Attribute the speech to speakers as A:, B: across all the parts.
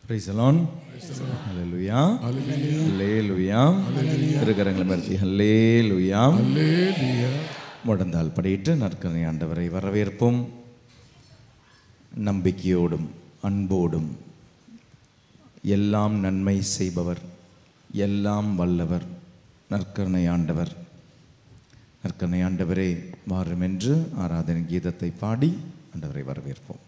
A: Praise the Lord. Hallelujah. Hallelujah. திருக்கரங்களை உயர்த்தி Hallelujah. முழந்தாள் படியிட்டு நற்கருணை ஆண்டவரை வரவேற்போம். நம்பிக்கையோடும் அன்போடும் எல்லாம் நன்மை செய்பவர், எல்லாம் வல்லவர், நற்கருணை ஆண்டவர். நற்கருணை ஆண்டவரே வாரும் என்று ஆராதனை கீதத்தை பாடி ஆண்டவரை வரவேற்போம்.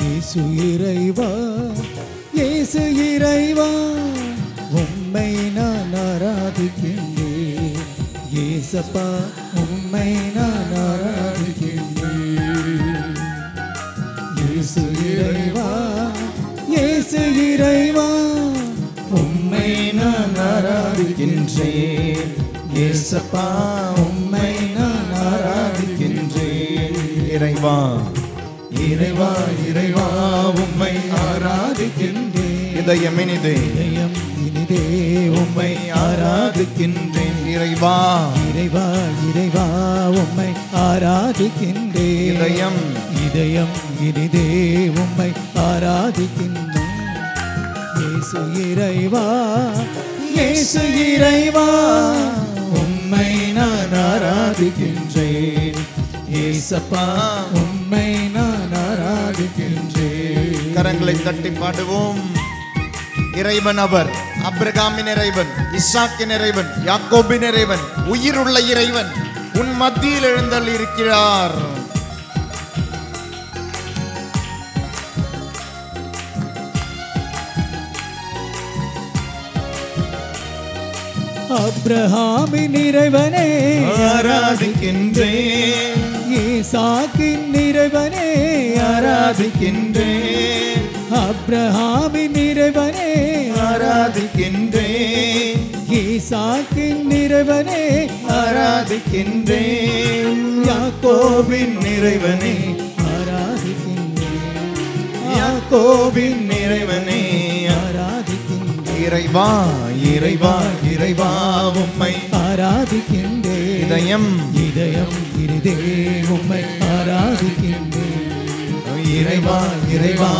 B: இயேசு இறைவா, இயேசு இறைவா, உம்மை நான் ஆராதிக்கின்றேன். இயேசப்பா, உம்மை நான் ஆராதிக்கின்றேன். இயேசு இறைவா, இயேசு இறைவா, உம்மை நான் ஆராதிக்கின்றேன். இயேசப்பா, உம்மை நான் ஆராதிக்கின்றேன்.
A: இறைவா
B: இறைவா, இறைவா, உம்மை ஆராதிக்கின்றேன்.
A: இதயம் இனிதே,
B: இதயம் இனிதே உம்மை ஆராதிக்கின்றேன்.
A: இறைவா,
B: இறைவா, இறைவா, உம்மை ஆராதிக்கின்றேன்.
A: இதயம்
B: இதயம் இனிதே உம்மை ஆராதிக்கின்றேன். இயேசு இறைவா, இயேசு இறைவா, உம்மை நான் ஆராதிக்கின்றேன். இயேசப்பா, உம்மை நான் ஆராதிக்கின்றேன்.
A: கரங்களை தட்டி பாடுவோம். இறைவன் அவர், ஆபிரகாமின் இறைவன், இசாக்கின் இறைவன், யாக்கோபின் இறைவன், உயிருள்ள இறைவன் உன் மத்தியில் எழுந்தருளி இருக்கிறார்.
B: ஆபிரகாமின் இறைவனே
A: ஆராதிக்கின்றேன்.
B: ஈசாக்கின் இறைவனே ஆராதிக்கின்றேன். ஆபிரகாமின் இறைவனே
A: ஆராதிக்கின்றேன்.
B: ஈசாக்கின் இறைவனே
A: ஆராதிக்கின்றேன்.
B: யாக்கோபின்
A: இறைவனே
B: ஆராதிக்கின்றேன்.
A: யாக்கோபின் இறைவனே
B: ஆராதிக்கின்றேன்.
A: இறைவா, இறைவா, இறைவா, உம்மை
B: ஆராதிக்கின்றேன்.
A: இதயம்
B: இதயம் இனிதே உம்மை ஆராதிக்கின்றேன்.
A: இறைவா, இறைவா,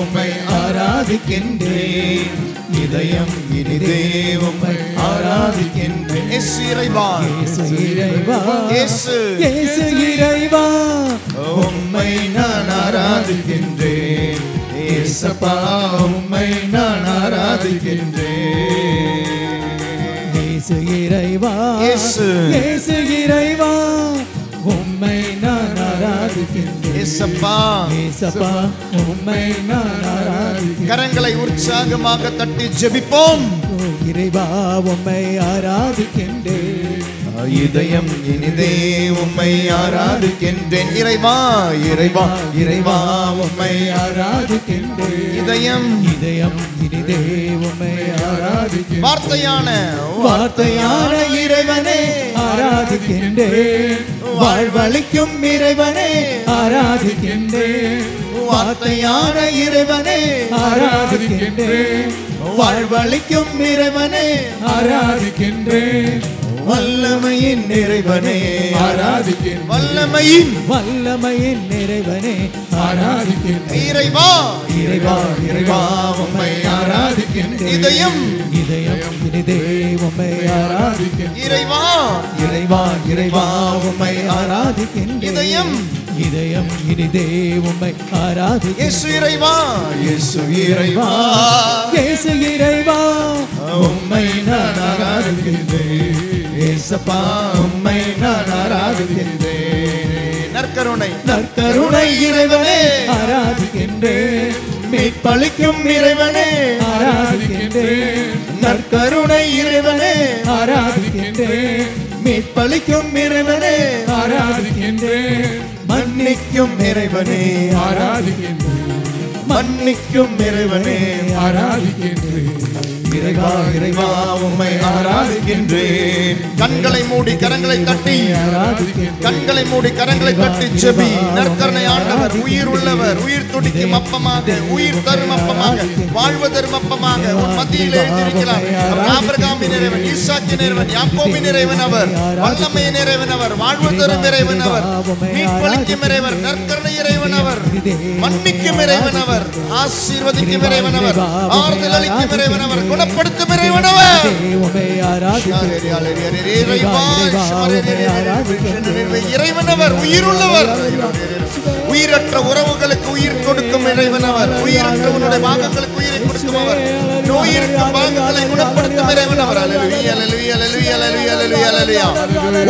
A: உம்மை ஆராதிக்கின்றேன். இதயம் இனிதே உம்மை ஆராதிக்கின்றேன். இயேசு இறைவா,
B: இயேசு இறைவா,
A: இயேசு,
B: இயேசு இறைவா,
A: உம்மை நான் ஆராதிக்கின்றேன். இயேசப்பா, உம்மை நான் ஆராதிக்கின்றேன்.
B: இயேசு இறைவா,
A: இயேசு,
B: இயேசு இறைவா, உம்மை நான் ஆராதிக்கின்றேன்.
A: இயேசப்பா,
B: இயேசப்பா, உம்மை நான் ஆராதிக்கின்றேன்.
A: கரங்களை உற்சாகமாக தட்டி ஜெபிப்போம்.
B: ஓ இறைவா, உம்மை ஆராதிக்கின்றேன்.
A: இதயம் இனிதே உம்மை ஆராதிக்கின்றேன். இறைவா, இறைவா, இறைவா, உம்மை
B: ஆராதிக்கின்றேன்.
A: இதயம்
B: இதயம் இனிதே உம்மை ஆராதிக்கின்றேன்.
A: வார்த்தையான
B: இறைவனே ஆராதிக்கின்றேன். வாழ்வளிக்கும் இறைவனே ஆராதிக்கின்றேன்.
A: வார்த்தையான இறைவனே
B: ஆராதிக்கின்றேன்.
A: வாழ்வளிக்கும் இறைவனே
B: ஆராதிக்கின்றேன்.
A: வல்லமையின் இறைவனே
B: ஆராதிக்கின்றேன்.
A: வல்லமையின்
B: இறைவனே ஆராதிக்கின்றேன்.
A: இறைவா,
B: இறைவா,
A: இறைவா, உம்மை ஆராதிக்கின்றேன். இதயம்
B: இதயம் இனிதே உம்மை ஆராதிக்கின்றேன்.
A: இறைவா,
B: இறைவா, இறைவா, உம்மை ஆராதிக்கின்றேன்.
A: இதயம்
B: இதயம் இனிதே உம்மை ஆராதிக்கின்றேன்.
A: இயேசு இறைவா, இயேசு இறைவா,
B: இயேசு இறைவா,
A: உம்மை நான் ஆராதிக்கின்றேன். இயேசப்பா, உம்மை நான் ஆராதிக்கின்றேன். நற்கருணை,
B: நற்கருணை
A: இறைவனே
B: ஆராதிக்கின்றேன்.
A: மீட்பளிக்கும் இறைவனே
B: ஆராதிக்கின்றேன்.
A: நற்கருணை இறைவனே
B: ஆராதிக்கின்றேன்.
A: மீட்பளிக்கும் இறைவனே
B: ஆராதிக்கின்றேன்.
A: மன்னிக்கும் இறைவனே
B: ஆராதிக்கின்றேன்.
A: மன்னிக்கும் இறைவனே
B: ஆராதிக்கின்றேன். இறைவா இறைவா உம்மை ஆராதிக்கின்றேன்.
A: கண்களை மூடி கரங்களை தட்டி, கண்களை மூடி கரங்களை தட்டி ஜெபி. நற்கருணை ஆண்டவர், உயிர் உள்ளவர், உயிர் துடிக்கும் அப்பமாக, உயிர் தரும் அப்பமாக, வாழ்வு தரும் அப்பமாக உன் மத்தியில் எழுந்திருக்கிறார். ஆபிரகாமின் இறைவன், ஈசாக்கின் இறைவன், யாக்கோபின் இறைவன் அவர், வல்லமையின் இறைவன் அவர், வாழ்வு தரும் இறைவன் அவர், மீட்பளிக்கும் இறைவன், நற்கருணை இறைவன் அவர், மன்னிக்கும் இறைவன் அவர், ஆசீர்வதிக்கும் இறைவன் அவர், ஆறுதல் அளிக்கும் இறைவன் அவர், குணப்படுத்தும் இறைவன் அவர். இறைவன் அவர், உயிருள்ளவர், உயிரற்ற உறவுகளுக்கு உயிர் கொடுக்கும் இறைவன் அவர், உயிரற்ற உன்னுடைய பாகங்களுக்கு உயிரை கொடுக்கும் அவர், நோயிருக்கும் பாகங்களை குணப்படுத்தும் இறைவன் அவர். அல்லேலூயா அல்லேலூயா அல்லேலூயா அல்லேலூயா அல்லேலூயா.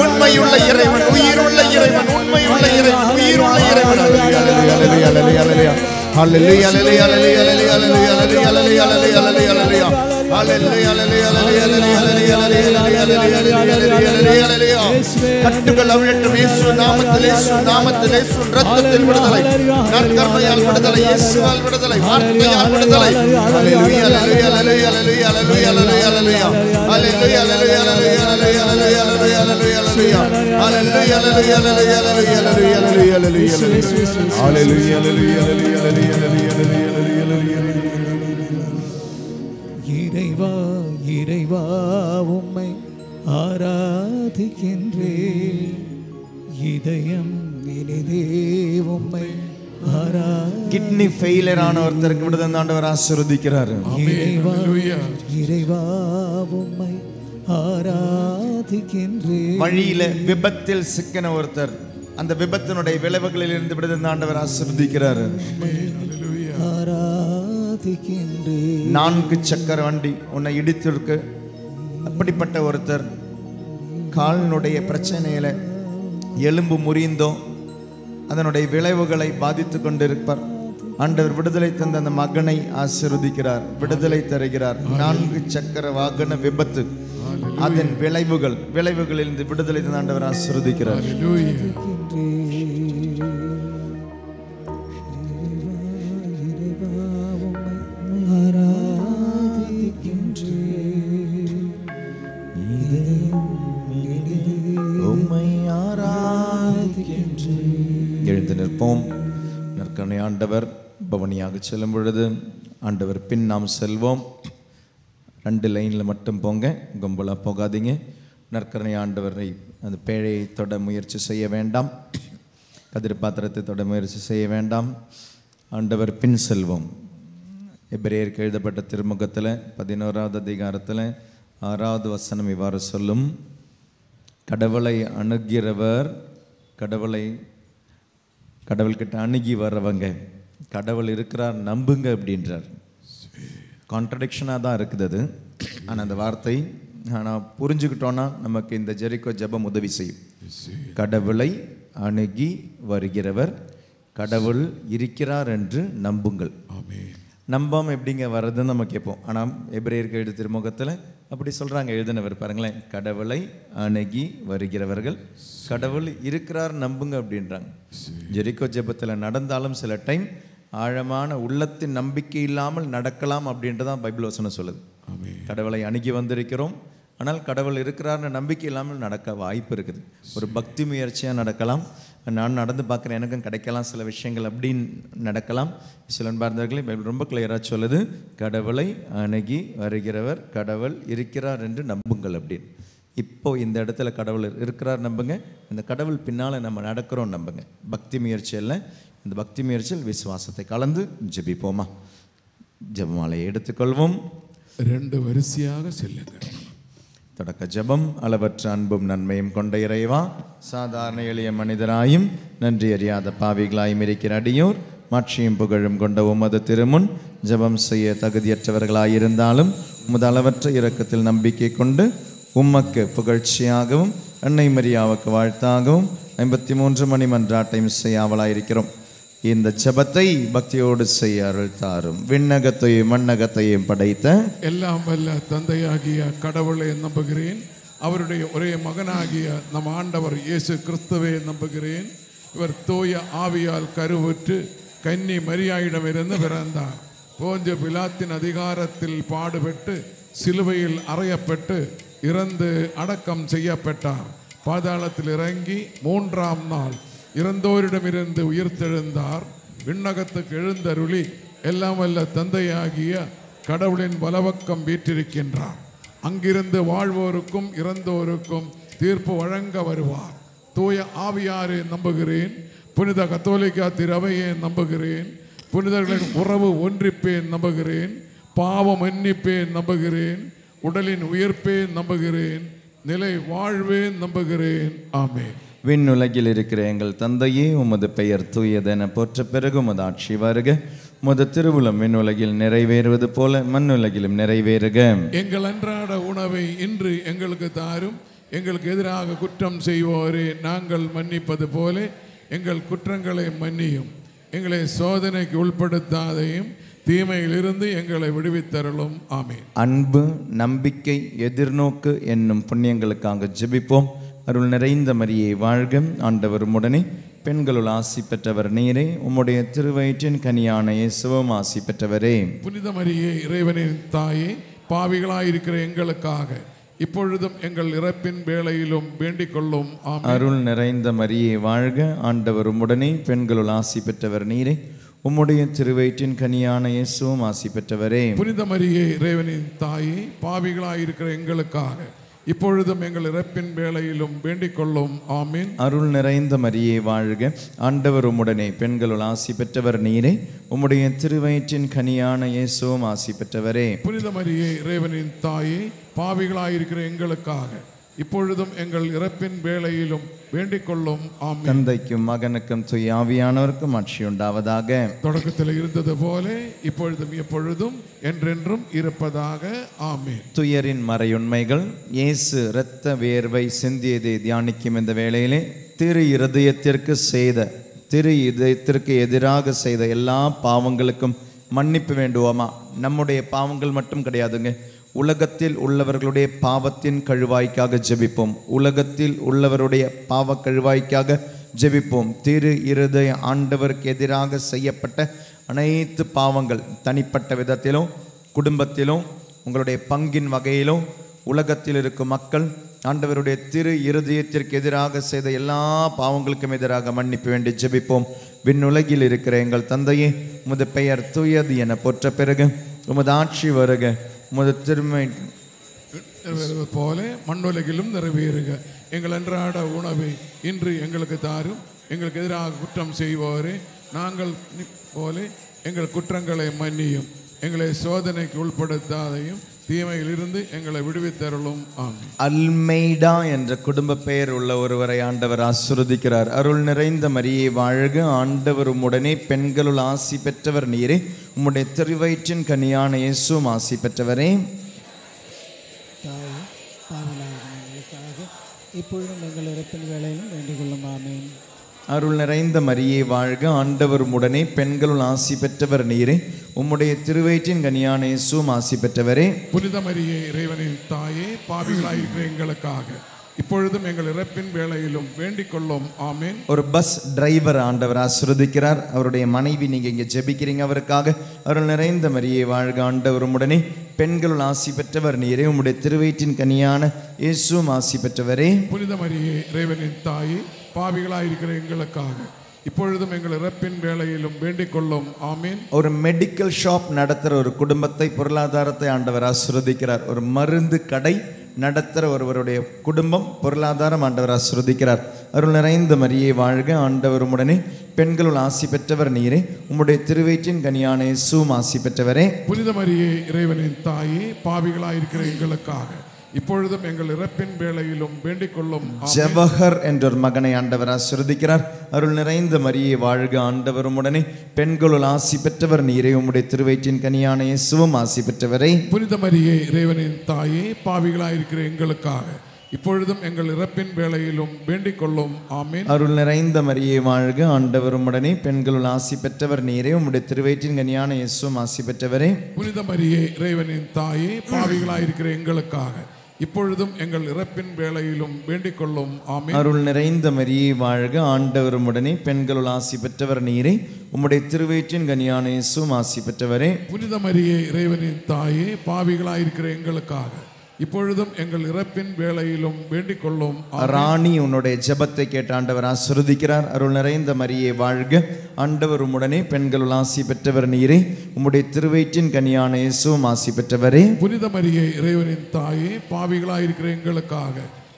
A: உண்மையுள்ள இறைவன், உயிருள்ள இறைவன், உண்மையுள்ள இறைவன், உயிருள்ள இறைவன். அல்லேலூயா அல்லேலூயா அல்லேலூயா அல்லேலூயா. Hallelujah, hallelujah, hallelujah, hallelujah, hallelujah, hallelujah, hallelujah, hallelujah, hallelujah. Hallelujah, hallelujah, hallelujah, hallelujah, hallelujah, hallelujah. கட்டுகள் அவிழட்டும் இயேசு நாமத்தில், இயேசு நாமத்தில், இயேசு இரத்தத்தில் விடுதலை, நற்கருணையால் விடுதலை, இயேசுவால் விடுதலை, வார்த்தையால் விடுதலை. Hallelujah, hallelujah, hallelujah, hallelujah, hallelujah, hallelujah, hallelujah. Hallelujah, hallelujah, hallelujah, hallelujah, hallelujah, hallelujah, hallelujah. Hallelujah, hallelujah, hallelujah, hallelujah, hallelujah, hallelujah. Hallelujah, hallelujah, hallelujah.
B: இறைவா இறைவா உம்மை ஆராதிக்கின்றேன். இதயம் இனிதே உம்மை
A: கிட்னி ஃபெயிலியர் ஆன ஒருத்தருக்கு விடுதலை ஆண்டவர் ஆசீர்வதிக்கிறார்.
B: இறைவா இறைவா உம்மை ஆராதிக்கின்றேன்.
A: வழியில விபத்தில் சிக்கின ஒருத்தர், அந்த விபத்தினுடைய விளைவுகளில் இருந்து விடுதலை ஆண்டவர் ஆசீர்வதிக்கிறார். 4 சக்கர வண்டி உன்னை இடித்திருக்கு. அப்படிப்பட்ட ஒருத்தர் காலினுடைய பிரச்சனையில எலும்பு முறிந்தோ அதனுடைய விளைவுகளை பாதித்து கொண்டிருப்பார். ஆண்டவர் விடுதலை தந்த அந்த மகனை ஆசீர்வதிக்கிறார், விடுதலை தருகிறார். 4 சக்கர வாகன விபத்து, அதன் விளைவுகளிலிருந்து விடுதலை தந்த ஆண்டவர் ஆசீர்வதிக்கிறார். எழுந்து நிற்போம். நற்கருணை ஆண்டவர் பவனியாக செல்லும் பொழுது ஆண்டவர் பின் நாம் செல்வோம். 2 லைனில் மட்டும் போங்க, கும்பலாக போகாதீங்க. நற்கருணை ஆண்டவரை அந்த பேழையை தொட முயற்சி செய்ய வேண்டாம், கதிர் பாத்திரத்தை தொட முயற்சி செய்ய வேண்டாம். ஆண்டவர் பின் செல்வோம். எபிரேயருக்கு எழுதப்பட்ட திருமுகத்தில் 11வது அதிகாரத்தில் 6வது வசனம் இவ்வாறு சொல்லும்: கடவுளை அணுகிறவர், கடவுள்கிட்ட அணுகி வர்றவங்க, கடவுள் இருக்கிறார் நம்புங்க அப்படின்றார். கான்ட்ரடிக்ஷனாக தான் இருக்குது அது. ஆனால் அந்த வார்த்தை ஆனால் புரிஞ்சுக்கிட்டோன்னா நமக்கு இந்த ஜெரிக்கோ ஜெபம் உதவி செய்யும். கடவுளை அணுகி வருகிறவர், கடவுள் இருக்கிறார் என்று நம்புங்கள். நம்பாமல் எப்படிங்க வர்றதுன்னு நம்ம கேட்போம். ஆனால் எபிரேயருக்கு எழுதிய திருமுகத்தில் அப்படி சொல்கிறாங்க எழுதினவர், பாருங்களேன், கடவுளை அணுகி வருகிறவர்கள், கடவுள் இருக்கிறார் நம்புங்க அப்படின்றாங்க. ஜெரிக்கோ ஜெபத்தில் நடந்தாலும் சில டைம் ஆழமான உள்ளத்தின் நம்பிக்கை இல்லாமல் நடக்கலாம் அப்படின்றதான் பைபிள் வசனம் சொல்லுது. கடவுளை அணுகி வந்திருக்கிறோம், ஆனால் கடவுள் இருக்கிறார்னு நம்பிக்கை இல்லாமல் நடக்க வாய்ப்பு இருக்குது. ஒரு பக்தி முயற்சியாக நடக்கலாம், நான் நடந்து பார்க்குறேன் எனக்கும் கிடைக்கலாம் சில விஷயங்கள் அப்படின்னு நடக்கலாம். சில அன்பார்ந்தவர்களே பைபிள் ரொம்ப கிளியராக சொல்லுது, கடவுளை அணுகி வருகிறவர், கடவுள் இருக்கிறார் என்று நம்புங்கள் அப்படின்னு. இப்போ இந்த இடத்துல கடவுள் இருக்கிறார் நம்புங்க, இந்த கடவுள் பின்னால் நம்ம நடக்கிறோம் நம்புங்க. பக்தி முயற்சியில், இந்த பக்தி முயற்சியில் விசுவாசத்தை கலந்து ஜெபிப்போமா? ஜெபமாலையை எடுத்துக்கொள்வோம்.
B: 2 வரிசையாக செல்லுங்கள்.
A: தொடக்க ஜெபம். அளவற்ற அன்பும் நன்மையும் கொண்ட இறைவா, சாதாரண எளிய மனிதராயும் நன்றி அறியாத பாவிகளாயும் இருக்கிற அடியோர் மாட்சியும் புகழும் கொண்ட உமது திருமுன் ஜெபம் செய்ய தகுதியற்றவர்களாயிருந்தாலும் உமது அளவற்ற இரக்கத்தில் நம்பிக்கை கொண்டு உம்மக்கு புகழ்ச்சியாகவும் அன்னை மரியாவுக்கு வாழ்த்தாகவும் 53 மணி மன்றாட்டையும் செய்ய ஆவலாயிருக்கிறோம். இந்த ஜெபத்தை பக்தியோடு செய்ய அருள் தாரும். விண்ணகத்தையும் மண்ணகத்தையும் படைத்த
B: எல்லாம் வல்ல தந்தையாகிய கடவுளை நம்புகிறேன். அவருடைய ஒரே மகனாகிய நம் ஆண்டவர் இயேசு கிறிஸ்துவை நம்புகிறேன். இவர் தூய ஆவியால் கருவுற்று கன்னி மரியாயிடமிருந்து பிறந்தார். போஞ்ச பிலாத்தின் அதிகாரத்தில் பாடுபட்டு சிலுவையில் அறையப்பட்டு இறந்து அடக்கம் செய்யப்பட்டார். பாதாளத்தில் இறங்கி 3ஆம் நாள் இறந்தோரிடமிருந்து உயிர்த்தெழுந்தார். விண்ணகத்துக்கு எழுந்தருளி எல்லாம் வல்ல தந்தையாகிய கடவுளின் வலப்பக்கம் வீற்றிருக்கின்றார். அங்கிருந்து வாழ்வோருக்கும் இறந்தோருக்கும் தீர்ப்பு வழங்க வருவார். தூய ஆவியாரை நம்புகிறேன். புனித கத்தோலிக்கா திருவையை நம்புகிறேன். புனிதர்களின் உறவு ஒன்றிப்பேன் நம்புகிறேன். பாவம் மன்னிப்பேன் நம்புகிறேன். உடலின் உயிர்ப்பேன் நம்புகிறேன். நிலை வாழ்வேன் நம்புகிறேன். ஆமென்.
A: விண்ணுலகில் இருக்கிற எங்கள் தந்தையே, உமது பெயர் தூயதென போற்ற பிறகு உமது ஆட்சி வருக. உமது திருவுளம் விண்ணுலகில் நிறைவேறுவது போல மண்ணுலகிலும் நிறைவேறுக.
B: எங்கள் அன்றாட உணவை இன்று எங்களுக்கு தாரும். எங்களுக்கு எதிராக குற்றம் செய்வோரே நாங்கள் மன்னிப்பது போல எங்கள் குற்றங்களை மன்னியும். எங்களை சோதனைக்கு உட்படுத்தாதையும் தீமையிலிருந்து எங்களை விடுவித்தருளும். ஆமென்.
A: அன்பு, நம்பிக்கை, எதிர்நோக்கு என்னும் புண்ணியங்களுக்காக ஜெபிப்போம். அருள் நிறைந்த மரியே வாழ்க. ஆண்டவர் உம்முடனே, பெண்களுள் ஆசி பெற்றவர் நீரே. உம்முடைய திருவயிற்றின் கனியான இயேசுவும் ஆசி பெற்றவரே.
B: புனித மரியே, இறைவனின் தாயே, பாவிகளாயிருக்கிற எங்களுக்காக இப்பொழுதும் எங்கள் இறப்பின் வேளையிலும் வேண்டிக் கொள்ளும். ஆமென்.
A: அருள் நிறைந்த மரியே வாழ்க. ஆண்டவர் உம்முடனே, பெண்களுள் ஆசி பெற்றவர் நீரே. உம்முடைய திருவயிற்றின் கனியான இயேசுவும் ஆசி பெற்றவரே.
B: புனித மரியே, இறைவனின் தாயே, பாவிகளாயிருக்கிற எங்களுக்காக இப்பொழுதும் எங்கள் இறப்பின் வேளையிலும் வேண்டிக் கொள்ளும். ஆமென்.
A: அருள் நிறைந்த மரியே வாழ்க. ஆண்டவர் உம்முடனே, பெண்களுள் ஆசி பெற்றவர் நீரே. உம்முடைய திருவயிற்றின் கனியான இயேசுவும் ஆசி பெற்றவரே.
B: புனித மரியே, இறைவனின் தாயே, பாவிகளாயிருக்கிற எங்களுக்காக இப்பொழுதும் எங்கள் இறப்பின் வேளையிலும் வேண்டிக் கொள்ளும். ஆமென்.
A: தந்தைக்கும் மகனுக்கும் தூய ஆவியானவருக்கும் ஆட்சி உண்டாவதாக.
B: தொடக்கத்தில் இருந்தது போல இப்பொழுதும் எப்பொழுதும் என்றென்றும் இருப்பதாக. ஆமென்.
A: துயரின் மறையுண்மைகள். இயேசு இரத்த வேர்வை சிந்தியதை தியானிக்கும் இந்த வேளையிலே திரு இதயத்திற்கு எதிராக செய்த எல்லா பாவங்களுக்கும் மன்னிப்பு வேண்டுவோமா? நம்முடைய பாவங்கள் மட்டும் கிடையாதுங்க, உலகத்தில் உள்ளவர்களுடைய பாவத்தின் கழுவாய்க்காக ஜெபிப்போம். உலகத்தில் உள்ளவருடைய பாவ கழுவாய்க்காக ஜெபிப்போம். திரு இருதய ஆண்டவருக்கு எதிராக செய்யப்பட்ட அனைத்து பாவங்கள், தனிப்பட்ட விதத்திலும் குடும்பத்திலும் உங்களுடைய பங்கின் வகையிலும் உலகத்தில் இருக்கும் மக்கள் ஆண்டவருடைய திரு இருதயத்திற்கு எதிராக செய்த எல்லா பாவங்களுக்கும் எதிராக மன்னிப்பு வேண்டி ஜெபிப்போம். விண்ணுலகில் இருக்கிற எங்கள் தந்தையே, உமது பெயர் தூயது என போற்ற பிறகு உமது ஆட்சி வருக. உமது திருமை
B: நிறைவேறுவது போல மண்ணுலகிலும் நிறைவேறுக. எங்கள் அன்றாட உணவை இன்று எங்களுக்கு தாரும். எங்களுக்கு எதிராக குற்றம் செய்வோரே நாங்கள் போல எங்கள் குற்றங்களை மன்னியும். எங்களை சோதனைக்கு உட்படுத்தாதையும் தீமையிலிருந்து எங்களை விடுவித்தருளும். ஆமென்.
A: அல்மெய்டா என்ற குடும்ப பெயர் உள்ள ஒருவரை ஆண்டவர் ஆசீர்வதிக்கிறார். அருள் நிறைந்த மரியே வாழ்க. ஆண்டவர் உம்முடனே, பெண்களுள் ஆசி பெற்றவர் நீரே. உம்முடைய திருவயிற்றின் கனியான இயேசுவும் ஆசி பெற்றவரே.
C: தாயே, பாவிகளாயிருக்கிற எங்களுக்காக இப்பொழுதும் எங்கள் இறப்பின் வேளையிலும் வேண்டிக் கொள்ளும். ஆமென்.
A: அருள் நிறைந்த மரியே வாழ்க. ஆண்டவர் உம்முடனே, பெண்களுள் ஆசி பெற்றவர் நீரே. உம்முடைய திருவயிற்றின் கனியான இயேசுவும் ஆசி பெற்றவரே.
B: புனித மரியே, இறைவனின் தாயே, பாவிகளாயிருக்கிற எங்களுக்காக இப்பொழுதும் எங்கள் இறப்பின் வேளையிலும் வேண்டிக் கொள்ளும். ஆமென்.
A: ஒரு பஸ் டிரைவர் ஆண்டவர் ஆசீர்வதிக்கிறார். அவருடைய மனைவி, நீங்க இங்க ஜெபிக்கிறீங்க அவருக்காக. அருள் நிறைந்த மரியே வாழ்க. ஆண்டவர் உம்முடனே, பெண்களுள் ஆசி பெற்றவர் நீரே. உம்முடைய திருவயிற்றின் கனியான இயேசுவும் ஆசி பெற்றவரே.
B: புனித மரியே, இறைவனின் தாயே, பாவிகளாயிருக்கிற எங்களுக்காக இப்பொழுதும் எங்கள் இறப்பின் வேளையிலும் வேண்டிக் கொள்ளும். ஆமென்.
A: ஒரு மெடிக்கல் ஷாப் நடத்துகிற ஒரு குடும்பத்தை, பொருளாதாரத்தை ஆண்டவர் ஆசீர்வதிக்கிறார். ஒரு மருந்து கடை நடத்துகிற ஒருவருடைய குடும்பம், பொருளாதாரம் ஆண்டவர் ஆசீர்வதிக்கிறார். அருள் நிறைந்த மரியே வாழ்க. ஆண்டவர் உம்முடனே, பெண்களுள் ஆசி பெற்றவர் நீரே. உம்முடைய திருவயிற்றின் கனியான இயேசுவும் ஆசி பெற்றவரே.
B: புனித மரியே, இறைவனின் தாயே, பாவிகளாயிருக்கிற எங்களுக்காக இப்பொழுதும் எங்கள் இறப்பின் வேளையிலும் வேண்டிக் கொள்ளும்.
A: ஜவஹர் என்ற ஒரு மகனை ஆண்டவர் ஆசீர்வதிக்கிறார். அருள் நிறைந்த மரியே வாழ்க. ஆண்டவர் உம்முடனே, பெண்களுள் ஆசி பெற்றவர் நீரே. உம்முடைய திருவயிற்றின் கனியான இயேசுவும் ஆசி பெற்றவரே.
B: புனித மரியே, இறைவனின் தாயே, பாவிகளாயிருக்கிற எங்களுக்காக இப்பொழுதும் எங்கள் இறப்பின் வேளையிலும் வேண்டிக் கொள்ளும். ஆமென்.
A: அருள் நிறைந்த மரியே வாழ்க. ஆண்டவர் உம்முடனே, பெண்களுள் ஆசி பெற்றவர் நீரே. உம்முடைய திருவயிற்றின் கனியான இயேசுவும் ஆசி பெற்றவரே.
B: புனித மரியே, இறைவனின் தாயே, பாவிகளாயிருக்கிற எங்களுக்காக இப்பொழுதும் எங்கள் இறப்பின் வேளையிலும் வேண்டிக் கொள்ளும். ஆமென்.
A: அருள் நிறைந்த மரியே வாழ்க, ஆண்டவர் உம்முடனே, பெண்களுள் ஆசி பெற்றவர் நீரே, உம்முடைய திருவயிற்றின் கனியான இயேசுவும் ஆசி பெற்றவரே.
B: புனித மரியே, இறைவனின் தாயே, பாவிகளாயிருக்கிற எங்களுக்காக இப்பொழுதும் எங்கள் இறப்பின் வேளையிலும் வேண்டிக் கொள்ளும்.
A: ராணி, உன்னுடைய ஜெபத்தை கேட்ட ஆண்டவர் ஆசீர்வதிக்கிறார். அருள் நிறைந்த மரியே வாழ்க, ஆண்டவர் உம்முடனே, பெண்களுள் ஆசி பெற்றவர் நீரே, உம்முடைய திருவயிற்றின் கனியான இயேசுவும் ஆசி பெற்றவரே.
B: புனித மரியே, இறைவனின் தாயே, பாவிகளாயிருக்கிற எங்களுக்காக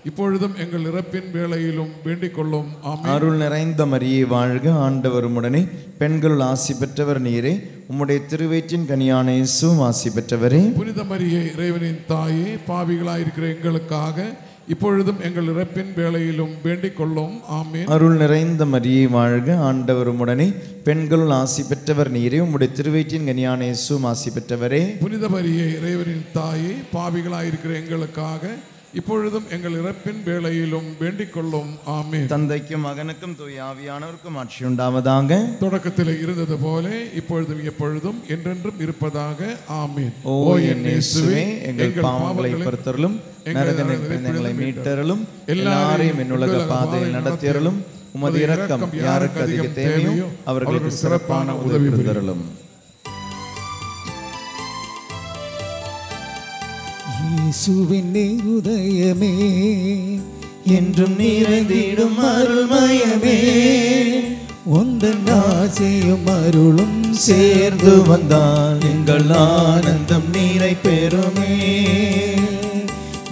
B: இப்பொழுதும் எங்கள் இறப்பின் வேளையிலும் வேண்டிக் கொள்ளும். ஆமென்.
A: அருள் நிறைந்த மரியே வாழ்க, ஆண்டவர் உம்முடனே, பெண்களுள் ஆசி பெற்றவர் நீரே, உம்முடைய திருவயிற்றின் கனியான இயேசுவும் ஆசி பெற்றவரே.
B: புனித மரியே, இறைவனின் தாயே, பாவிகளாயிருக்கிற எங்களுக்காக இப்பொழுதும் எங்கள் இறப்பின் வேளையிலும் வேண்டிக் கொள்ளும். ஆமென்.
A: அருள் நிறைந்த மரியே வாழ்க, ஆண்டவர் உம்முடனே, பெண்களுள் ஆசி பெற்றவர் நீரே, உம்முடைய திருவயிற்றின் கனியான இயேசுவும் ஆசி பெற்றவரே.
B: புனித மரியே, இறைவனின் தாயே, பாவிகளாயிருக்கிற எங்களுக்காக இப்பொழுதும் எங்கள் இறப்பின் வேளையிலும் வேண்டிக் கொள்ளும். ஆமென்.
A: தந்தைக்கும் மகனுக்கும் தூய ஆவியானவருக்கும் ஆட்சி உண்டாவதாக.
B: தொடக்கத்தில் இருந்தது போல இப்பொழுதும் எப்பொழுதும் என்றென்றும் இருப்பதாக. ஆமென்.
A: ஓ என் இயேசுவே, எங்கள் பாவங்களை பொறுத்தருளும், நரகங்களை மீட்டருளும், எல்லாரையும் என்னுலக பாதையில் நடத்தியருளும். உமது இரக்கம் யாருக்கு அதிக தேவையோ அவர்களுக்கு சிறப்பான உதவி புரிதருளும்.
C: இயேசுவின் இருதயமே,
A: என்றும் நிறைந்திடும் அருள்மயமே,
C: உந்தன் ஆசையும் அருளும்
A: சேர்ந்து வந்தால் எங்கள் ஆனந்தம் நீரை பெறுமே.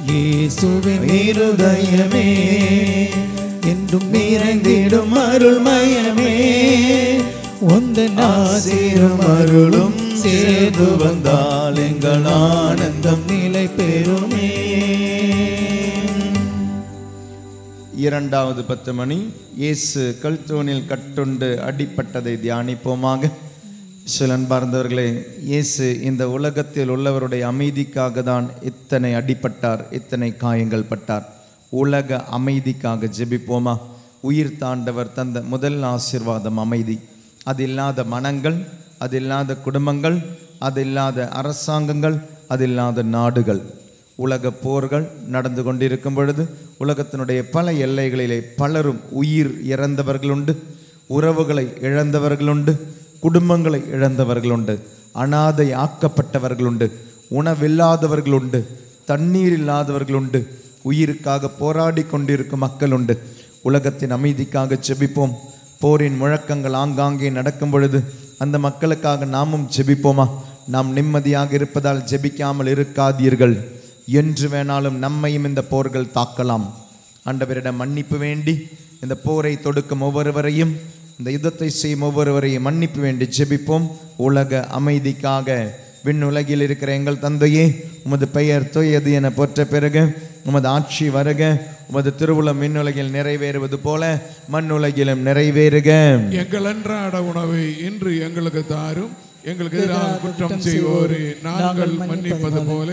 C: இயேசுவின்
A: இருதயமே,
C: என்றும்
A: நிறைந்திடும் அருள்மயமே,
C: உந்தன்
A: ஆசையும் அருளும் சேர்ந்து வந்தால் எங்கள் ஆனந்தம்
C: நிலை பெறுமே.
A: இரண்டாவது 10 மணி. இயேசு கல்தூணில் கட்டுண்டு அடிப்பட்டதை தியானிப்போமாக. சிலன்பார்ந்தவர்களே, இயேசு இந்த உலகத்தில் உள்ளவருடைய அமைதிக்காக தான் இத்தனை அடிப்பட்டார், இத்தனை காயங்கள் பட்டார். உலக அமைதிக்காக ஜெபிப்போமா? உயிர் தாண்டவர் தந்த முதல் ஆசீர்வாதம் அமைதி. அது இல்லாத மனங்கள், அது இல்லாத குடும்பங்கள், அது இல்லாத அரசாங்கங்கள், அது இல்லாத நாடுகள். உலக போர்கள் நடந்து கொண்டிருக்கும் பொழுது உலகத்தினுடைய பல எல்லைகளிலே பலரும் உயிர் இறந்தவர்களுண்டு, உறவுகளை இழந்தவர்களுண்டு, குடும்பங்களை இழந்தவர்களுண்டு, அனாதை ஆக்கப்பட்டவர்களுண்டு, உணவில்லாதவர்களுண்டு, தண்ணீர் இல்லாதவர்களுண்டு, உயிருக்காக போராடி கொண்டிருக்கும் மக்கள் உண்டு. உலகத்தின் அமைதிக்காக ஜெபிப்போம். போரின் முழக்கங்கள் ஆங்காங்கே நடக்கும் பொழுது அந்த மக்களுக்காக நாமும் ஜெபிப்போமா? நாம் நிம்மதியாக இருப்பதால் ஜெபிக்காமல் இருக்காதீர்கள். என்று வேணாலும் நம்மையும் இந்த போர்கள் தாக்கலாம். ஆண்டவரிடம் மன்னிப்பு வேண்டி இந்த போரை தொடுக்கும் ஒவ்வொருவரையும், இந்த யுத்தத்தை செய்யும் ஒவ்வொருவரையும் மன்னிப்பு வேண்டி ஜெபிப்போம். உலக அமைதிக்காக. விண்ணுலகில் இருக்கிற எங்கள் தந்தையே, உமது பெயர் தூயது என போற்ற பிறகு உமது ஆட்சி வருக. உமது திருவுளம் விண்ணுலகில் நிறைவேறுவது போல மண்ணுலகிலும் நிறைவேறுக.
B: எங்கள் அன்றாட உணவை இன்று எங்களுக்கு தாரும். எங்களுக்கு எதிராக குற்றம் செய்வோரே நாங்கள் மன்னிப்பது போல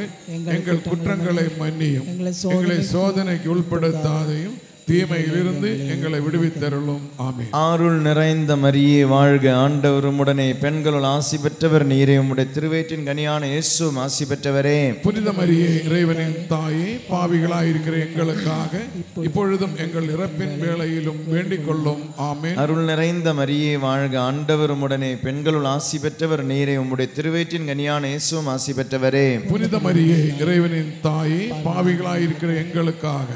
B: எங்கள் குற்றங்களை மன்னியும். எங்களை சோதனைக்கு உட்படுத்தாதையும் தீமையிலிருந்து எங்களை விடுவித்தருளும். ஆமென்.
A: அருள் நிறைந்த மரியே வாழ்க, ஆண்டவர் உம்முடனே, பெண்களுள் ஆசி பெற்றவர் நீரே, உம்முடைய திருவயிற்றின் கனியான இயேசுவும் ஆசி பெற்றவரே.
B: புனித மரியே, இறைவனின் தாயே, பாவிகளாயிருக்கிற எங்களுக்காக இப்பொழுதும் எங்கள் இறப்பின் வேளையிலும் வேண்டிக் கொள்ளும். ஆமென்.
A: அருள் நிறைந்த மரியே வாழ்க, ஆண்டவர் உம்முடனே, பெண்களுள் ஆசி பெற்றவர் நீரே, உம்முடைய திருவயிற்றின் கனியான இயேசுவும் ஆசி பெற்றவரே.
B: புனித மரியே, இறைவனின் தாயே, பாவிகளாயிருக்கிற எங்களுக்காக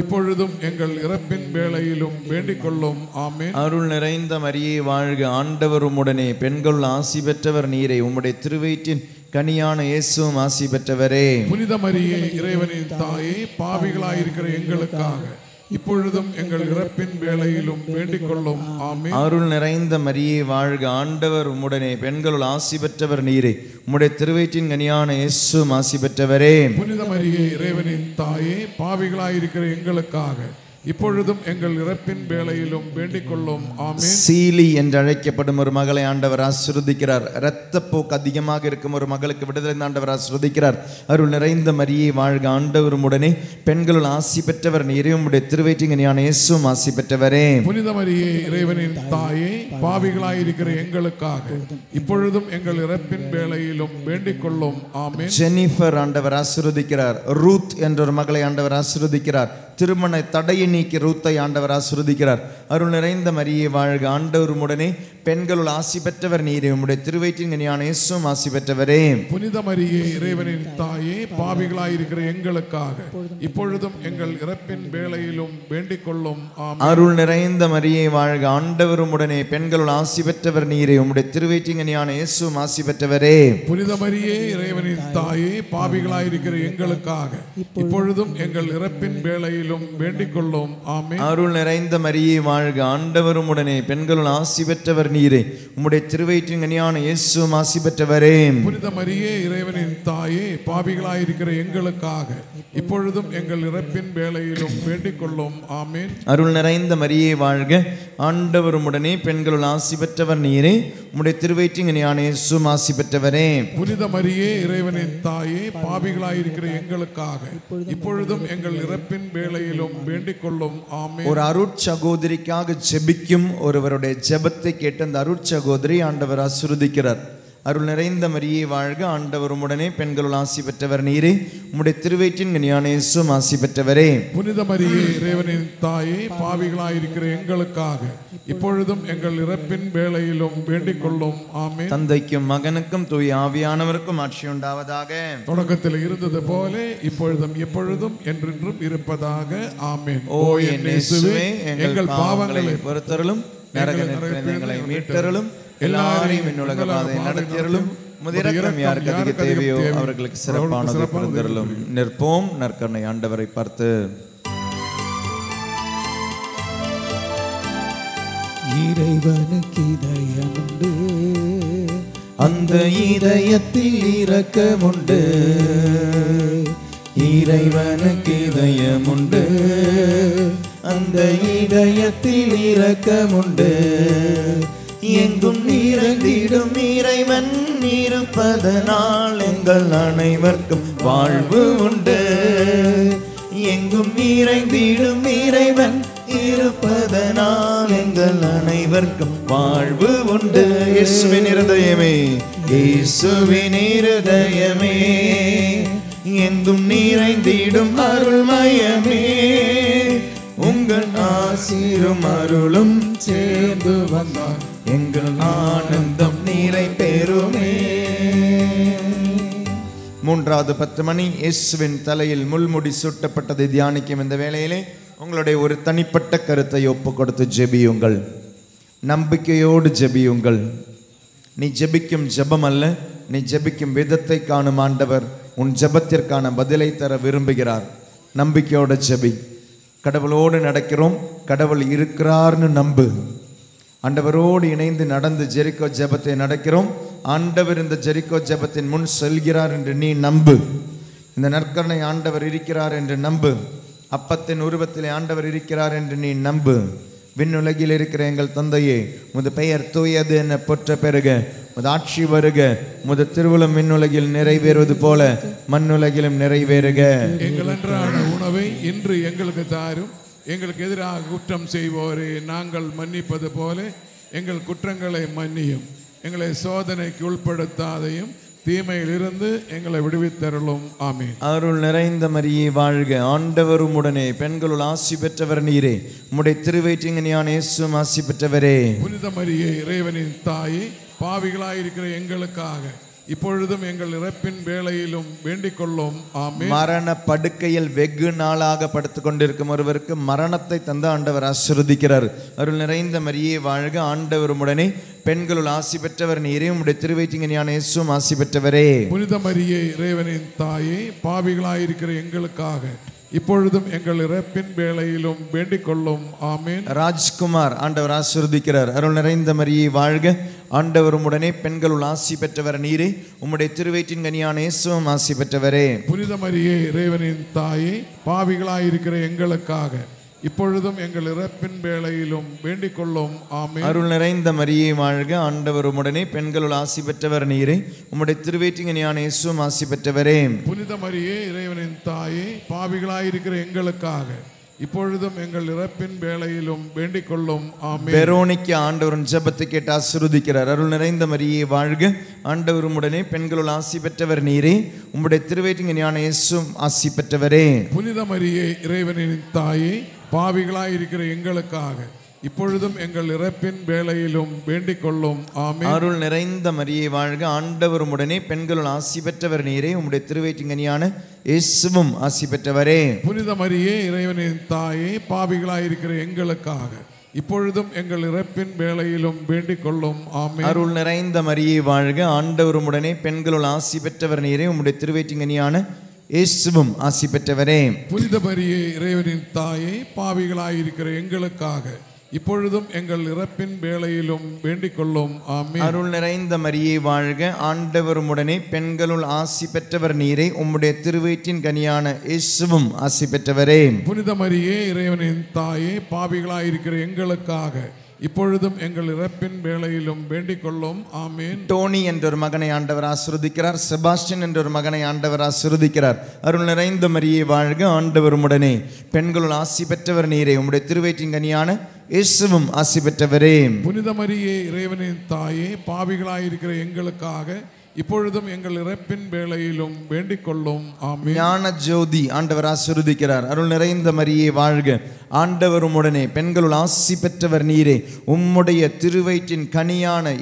B: இப்பொழுதும் எங்கள் இறப்பின் வேளையிலும் வேண்டிக் கொள்ளும். ஆமென்.
A: அருள் நிறைந்த மரியே வாழ்க, ஆண்டவர் உம்முடனே, பெண்களுள் ஆசி பெற்றவர் நீரே, உம்முடைய திருவயிற்றின் கனியான இயேசுவும் ஆசி பெற்றவரே.
B: புனித மரியே, இறைவனின் தாயே, பாவிகளாயிருக்கிற எங்களுக்காக இப்பொழுதும் எங்கள் இறப்பின் வேளையிலும் வேண்டிக் கொள்ளும். ஆமென்.
A: அருள் நிறைந்த மரியே வாழ்க, ஆண்டவர் உம்முடனே, பெண்களுள் ஆசி பெற்றவர் நீரே, உம்முடைய திருவயிற்றின் கனியான இயேசுவும் ஆசி பெற்றவரே.
B: புனித மரியே, இறைவனின் தாயே, பாவிகளாயிருக்கிற எங்களுக்காக இப்பொழுதும் எங்கள் இறப்பின் வேளையிலும் வேண்டிக் கொள்ளும். ஆமென்.
A: சீலி என்று அழைக்கப்படும் ஒரு மகளை ஆண்டவர் ஆசீர்வதிக்கிறார். இரத்தப்போக்கு அதிகமாக இருக்கும் ஒரு மகளுக்கு விடுதலை ஆண்டவர் ஆசீர்வதிக்கிறார். அருள் நிறைந்த மரியே வாழ்க, ஆண்டவரும் உடனே பெண்களுள் ஆசி பெற்றவர் நீரே, உம்முடைய திருவயிற்றின் இயேசுவும் ஆசி பெற்றவரே.
B: புனித மரியே இறைவனின் தாயே, பாவிகளாயிருக்கிற எங்களுக்காக இப்பொழுதும் எங்கள் இறப்பின் வேளையிலும் வேண்டிக் கொள்ளும். ஆமென்.
A: ஜெனிஃபர் ஆண்டவர் ஆசீர்வதிக்கிறார். ரூத் என்ற ஒரு மகளை ஆண்டவர் ஆசீர்வதிக்கிறார். திருமண தடையை நீக்கி ரூத்தை ஆண்டவர் ஆசீர்வதிக்கிறார். அருள் நிறைந்த மரியே வாழ்க, ஆண்டவரும் உடனே பெண்களுள் ஆசி பெற்றவர் நீரே, உம்முடைய திருவயிற்றின் இயேசுவும் ஆசி பெற்றவரே.
B: புனித மரியே இறைவனின் தாயே, பாவிகளாயிருக்கிற எங்களுக்காக இப்பொழுதும் எங்கள் இறப்பின் வேளையிலும் வேண்டிக் கொள்ளும். ஆமென்.
A: அருள் நிறைந்த மரியே வாழ்க, ஆண்டவரும் உடனே பெண்களுள் ஆசி பெற்றவர் நீரே, உம்முடைய திருவயிற்றின் இயேசுவும் ஆசி பெற்றவரே.
B: புனித மரியே இறைவனின் தாயே, பாவிகளாயிருக்கிற எங்களுக்காக இப்பொழுதும் எங்கள் இறப்பின் வேளையிலும் வேண்டிக் கொள்ளும். ஆமென்.
A: அருள் நிறைந்த மரியே வாழ்க, ஆண்டவரும் உடனே பெண்களுள் ஆசி பெற்றவர் நீரே, உம்முடைய திருவயிற்றின் இயேசுவும் ஆசி பெற்றவரே.
B: புனித மரியே இறைவனின் தாயே, பாவிகளாயிருக்கிற எங்களுக்காக இப்பொழுதும் எங்கள் இறப்பின் வேளையிலும் வேண்டிக் கொள்ளும். ஆமென்.
A: அருள் நிறைந்த மரியே வாழ்க, ஆண்டவரும் உடனே பெண்களுள் ஆசி பெற்றவர் நீரே, உம்முடைய திருவயிற்றின் இயேசுவும் ஆசி பெற்றவரே.
B: புனித மரியே இறைவனின் தாயே, பாவிகளாயிருக்கிற எங்களுக்காக இப்பொழுதும் எங்கள் இறப்பின் வேளையிலும் வேண்டிக் கொள்ளும். ஆமென்.
A: ஒரு அருட்சகோதரிக்காக ஜெபிக்கும் ஒருவருடைய ஜெபத்தை கேட்டு அந்த அருட்சகோதரி ஆண்டவர் ஆசீர்வதிக்கிறார். அருள் நிறைந்த மரியே வாழ்க, ஆண்டவரும் உடனே பெண்களுள் ஆசி பெற்றவர் நீரே, உம்முடைய திருவயிற்றின் இயேசுவும் ஆசி பெற்றவரே.
B: புனித மரியே இறைவனின் தாயே, பாவிகளாயிருக்கிற எங்களுக்காக இப்பொழுதும் எங்கள் இறப்பின் வேளையிலும் வேண்டிக் கொள்ளும். ஆமென்.
A: தந்தைக்கும் மகனுக்கும் தூய ஆவியானவருக்கும் ஆட்சி உண்டாவதாக.
B: தொடக்கத்தில் இருந்தது போல இப்பொழுதும் எப்பொழுதும் என்றென்றும் இருப்பதாக. ஆமென்.
A: ஓ என் இயேசுவே, எங்கள் பாவங்களை பொறுத்தருளும், நரக நெருப்பிலிருந்து மீட்டருளும், எல்லாரையும் விண்ணுலக பாதை நடத்தியருளும், முதிரக்கம் யாருக்கு அதிக தேவையோ அவர்களுக்கு சிறப்பானதை பிறந்தருளும். நிற்போம் நற்கருணை ஆண்டவரை பார்த்து.
C: இறைவனுக்கு இதயமுண்டு,
A: அந்த இதயத்தில் இரக்கமுண்டு. இறைவனுக்கு இதயமுண்டு, அந்த இதயத்தில் இரக்கமுண்டு. எங்கும் நிறைந்திடும் இறைவன் இருப்பதனால் எங்கள் அனைவருக்கும் வாழ்வு உண்டு. எங்கும் நிறைந்திடும் இறைவன் இருப்பதனால் எங்கள் அனைவருக்கும் வாழ்வு உண்டு. இயேசுவின் இருதயமே, இயேசுவின் இருதயமே, எங்கும் நிறைந்திடும் அருள்மயமே, உங்கள் ஆசீரும் அருளும் சேர்ந்து வந்தார் எங்கள் ஆனந்தம் நீரை பெறுமே. மூன்றாவது 10 மணி இயேசுவின் தலையில் முள்முடி சூட்டப்பட்டதை தியானிக்கும் இந்த வேளையிலே உங்களுடைய ஒரு தனிப்பட்ட கருத்தை ஒப்பு கொடுத்து ஜெபியுங்கள். நம்பிக்கையோடு ஜெபியுங்கள். நீ ஜெபிக்கும் ஜெபம் அல்ல, நீ ஜெபிக்கும் விதத்தை காணும் ஆண்டவர் உன் ஜெபத்திற்கான பதிலை தர விரும்புகிறார். நம்பிக்கையோடு ஜெபி. கடவுளோடு நடக்கிறோம், கடவுள் இருக்கிறார்னு நம்பு. ஆண்டவரோடு இணைந்து நடந்து ஜெரிக்கோ ஜெபத்தை நடக்கிறோம். ஆண்டவர் இந்த ஜெரிக்கோ ஜெபத்தின் முன் செல்கிறார் என்று நீ நம்பு. இந்த நற்கருணை ஆண்டவர் இருக்கிறார் என்று நம்பு. அப்பத்தின் உருவத்திலே ஆண்டவர் இருக்கிறார் என்று நீ நம்பு. விண்ணுலகில் இருக்கிற எங்கள் தந்தையே, உமது பெயர் தூயது என போற்ற பெறுக, உமது ஆட்சி வருக, உமது திருவுளம் விண்ணுலகில் நிறைவேறுவது போல மண்ணுலகிலும் நிறைவேறுக.
B: எங்கள் அன்றாட உணவை இன்று எங்களுக்கு தாரும். எங்களுக்கு எதிராக குற்றம் செய்வோரே நாங்கள் மன்னிப்பது போல எங்கள் குற்றங்களை மன்னியும். எங்களை சோதனைக்கு உட்படுத்தாதையும், தீமையிலிருந்து எங்களை விடுவித்தருளும். ஆமென்.
A: அருள் நிறைந்த மரியே வாழ்க, ஆண்டவரும் உடனே பெண்களுள் ஆசி பெற்றவர் நீரே, உம்முடைய திருவயிற்றின் இயேசுவும் ஆசி பெற்றவரே.
B: புனித மரியே இறைவனின் தாயே, பாவிகளாயிருக்கிற எங்களுக்காக இப்பொழுதும் எங்கள் இறப்பின் வேளையிலும் வேண்டிக் கொள்ளும். ஆமென்.
A: மரண படுக்கையில் வெகு நாளாக படுத்துக் கொண்டிருக்கும் ஒருவருக்கு மரணத்தை தந்த ஆண்டவர் ஆசீர்வதிக்கிறார். அருள் நிறைந்த மரியே வாழ்க, ஆண்டவரும் உடனே பெண்களுள் ஆசி பெற்றவர் நீரே, உம்முடைய திருவயிற்றின் இயேசுவும் ஆசி பெற்றவரே.
B: புனித மரியே இறைவனின் தாயே, பாவிகளாயிருக்கிற எங்களுக்காக இப்பொழுதும் எங்கள் இறப்பின் வேளையிலும் வேண்டிக் கொள்ளும். ஆமென்.
A: ராஜ்குமார் ஆண்டவர் ஆசீர்வதிக்கிறார். அருள் நிறைந்த மரியே வாழ்க, ஆண்டவரும் உடனே பெண்களுள் ஆசி பெற்றவர் நீரே, உம்முடைய திருவயிற்றின் கனியான இயேசுவும் ஆசி பெற்றவரே.
B: புனித மரியே இறைவனின் தாயே, பாவிகளாயிருக்கிற எங்களுக்காக இப்பொழுதும் எங்கள் இறப்பின் வேளையிலும் வேண்டிக் கொள்ளும். ஆமென்.
A: அருள் நிறைந்த மரியே வாழ்க, ஆண்டவர் உம்முடனே, பெண்களுள் ஆசி பெற்றவர் நீரே, உம்முடைய திருவயிற்றின் இயேசுவும் ஆசி பெற்றவரே.
B: புனித மரியே, இறைவனின் தாயே, பாவிகளாயிருக்கிற எங்களுக்காக இப்பொழுதும் எங்கள் இறப்பின் வேளையிலும் வேண்டிக் கொள்ளும். ஆமென்.
A: வெரோனிக்கு ஆண்டவரின் ஜெபத்தை கேட்டு ஆசீர்வதிக்கிறார். அருள் நிறைந்த மரியே வாழ்க, ஆண்டவர் உம்முடனே, பெண்களுள் ஆசி பெற்றவர் நீரே, உம்முடைய திருவயிற்றின் இயேசுவும் ஆசி பெற்றவரே.
B: புனித மரியே, இறைவனின் தாயே, பாவிகளாயிருக்கிற எங்களுக்காக இப்பொழுதும் எங்கள் இறப்பின் வேளையிலும் வேண்டிக் கொள்ளும். ஆமென்.
A: அருள் நிறைந்த மரியே வாழ்க, ஆண்டவர் உம்முடனே, பெண்களுள் ஆசி பெற்றவர் நீரே, உம்முடைய திருவயிற்றின் இயேசுவும் ஆசி பெற்றவரே.
B: புனித மரியே, இறைவனின் தாயே, பாவிகளாயிருக்கிற எங்களுக்காக இப்பொழுதும் எங்கள் இறப்பின் வேளையிலும் வேண்டிக் கொள்ளும். ஆமென்.
A: அருள் நிறைந்த மரியே வாழ்க, ஆண்டவர் உம்முடனே, பெண்களுள் ஆசி பெற்றவர் நீரே, உம்முடைய திருவயிற்றின் இயேசுவும் ஆசி பெற்றவரே.
B: புனித மரியே, இறைவனின் தாயே, பாவிகளாயிருக்கிற எங்களுக்காக இப்பொழுதும் எங்கள் இறப்பின் வேளையிலும் வேண்டிக் கொள்ளும். ஆமென்.
A: அருள் நிறைந்த மரியே வாழ்க, ஆண்டவர் உம்முடனே, பெண்களுள் ஆசி பெற்றவர் நீரே, உம்முடைய திருவயிற்றின் இயேசுவும் ஆசி பெற்றவரே.
B: புனித மரியே, இறைவனின் தாயே, பாவிகளாயிருக்கிற எங்களுக்காக இப்பொழுதும் எங்கள் இறப்பின் வேளையிலும் வேண்டிக் கொள்ளும். ஆமென்.
A: டோனி என்ற ஒரு மகனை ஆண்டவர் ஆசீர்வதிக்கிறார். செபாஸ்டியன் என்ற ஒரு மகனை ஆண்டவர் ஆசீர்வதிக்கிறார். அருள் நிறைந்த மரியே வாழ்க, ஆண்டவர் உம்முடனே, பெண்களுள் ஆசி பெற்றவர் நீரே, உம்முடைய திருவயிற்றின் இயேசுவும் ஆசி பெற்றவரே.
B: புனித மரியே, இறைவனின் தாயே, பாவிகளாயிருக்கிற எங்களுக்காக இப்பொழுதும் எங்கள் இறப்பின் வேளையிலும் வேண்டிக் கொள்ளும். ஆமென்.
A: ஞான ஜோதி ஆண்டவர் ஆசீர்வதிக்கிறார். அருள் நிறைந்த மரியே வாழ்க, ஆண்டவர் உம்முடனே, பெண்களுள் ஆசி பெற்றவர் நீரே, உம்முடைய திருவயிற்றின்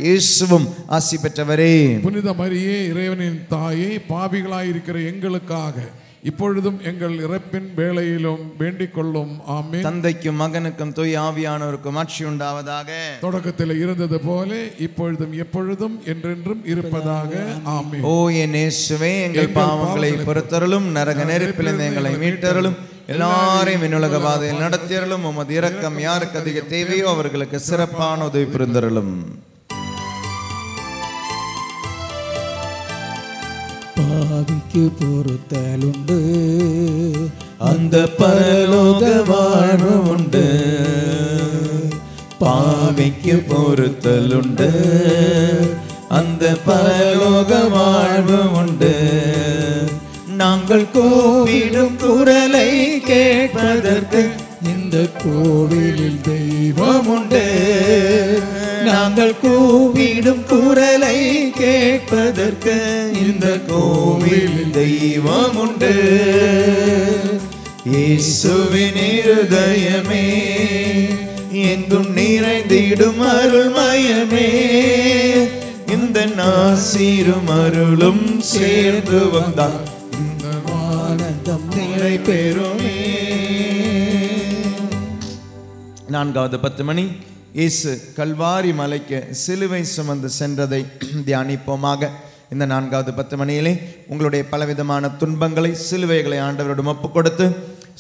A: இயேசுவும் ஆசி பெற்றவரே.
B: புனித மரியே, இறைவனின் தாயே, பாவிகளாயிருக்கிற எங்களுக்காக இப்பொழுதும் எங்கள் இறப்பின் வேளையிலும் வேண்டிக் கொள்ளும். ஆமென்.
A: தந்தைக்கும் மகனுக்கும் தூய ஆவியானவருக்கும் ஆட்சி உண்டாவதாக.
B: தொடக்கத்தில் இருந்தது போல இப்பொழுதும் எப்பொழுதும் என்றென்றும் இருப்பதாக. ஆமென்.
A: ஓ என் இயேசுவே, எங்கள் பாவங்களை பொறுத்தருளும், நரக நெருப்பிலிருந்து எங்களை மீட்டருளும், எல்லாரையும் விண்ணுலக பாதையில் நடத்தியருளும். உமது இரக்கம் யாருக்கு அதிக தேவையோ அவர்களுக்கு சிறப்பான உதவி புரிந்தருளும்.
C: பாவிக்கு பொறுத்தலுண்டு,
A: அந்த பரலோக வாழ்வு உண்டு. பாவிக்கு பொறுத்தலுண்டு, அந்த பரலோக வாழ்வு உண்டு. நாங்கள் கூப்பிடும் குரலை கேட்பதற்கு
C: இந்த கோவிலில் தெய்வம்
A: உண்டு. நாங்கள் கூப்பிடும் குரலை கேட்பதற்கு இந்த கோவிலில் தெய்வம் உண்டு. இயேசுவின் இருதயமே, எங்கும் நிறைந்திடும் அருள்மயமே, இந்த நாசீரும் அருளும் சேர்ந்து வந்தால் இந்த ஆனந்தம் நிலை பெறுமே. 4வது 10 மணி. இயேசு கல்வாரி மலைக்கு சிலுவை சுமந்து சென்றதை தியானிப்போமாக. இந்த 4வது 10 மணியிலே உங்களுடைய பலவிதமான துன்பங்களை, சிலுவைகளை ஆண்டவரிடம் ஒப்புக் கொடுத்து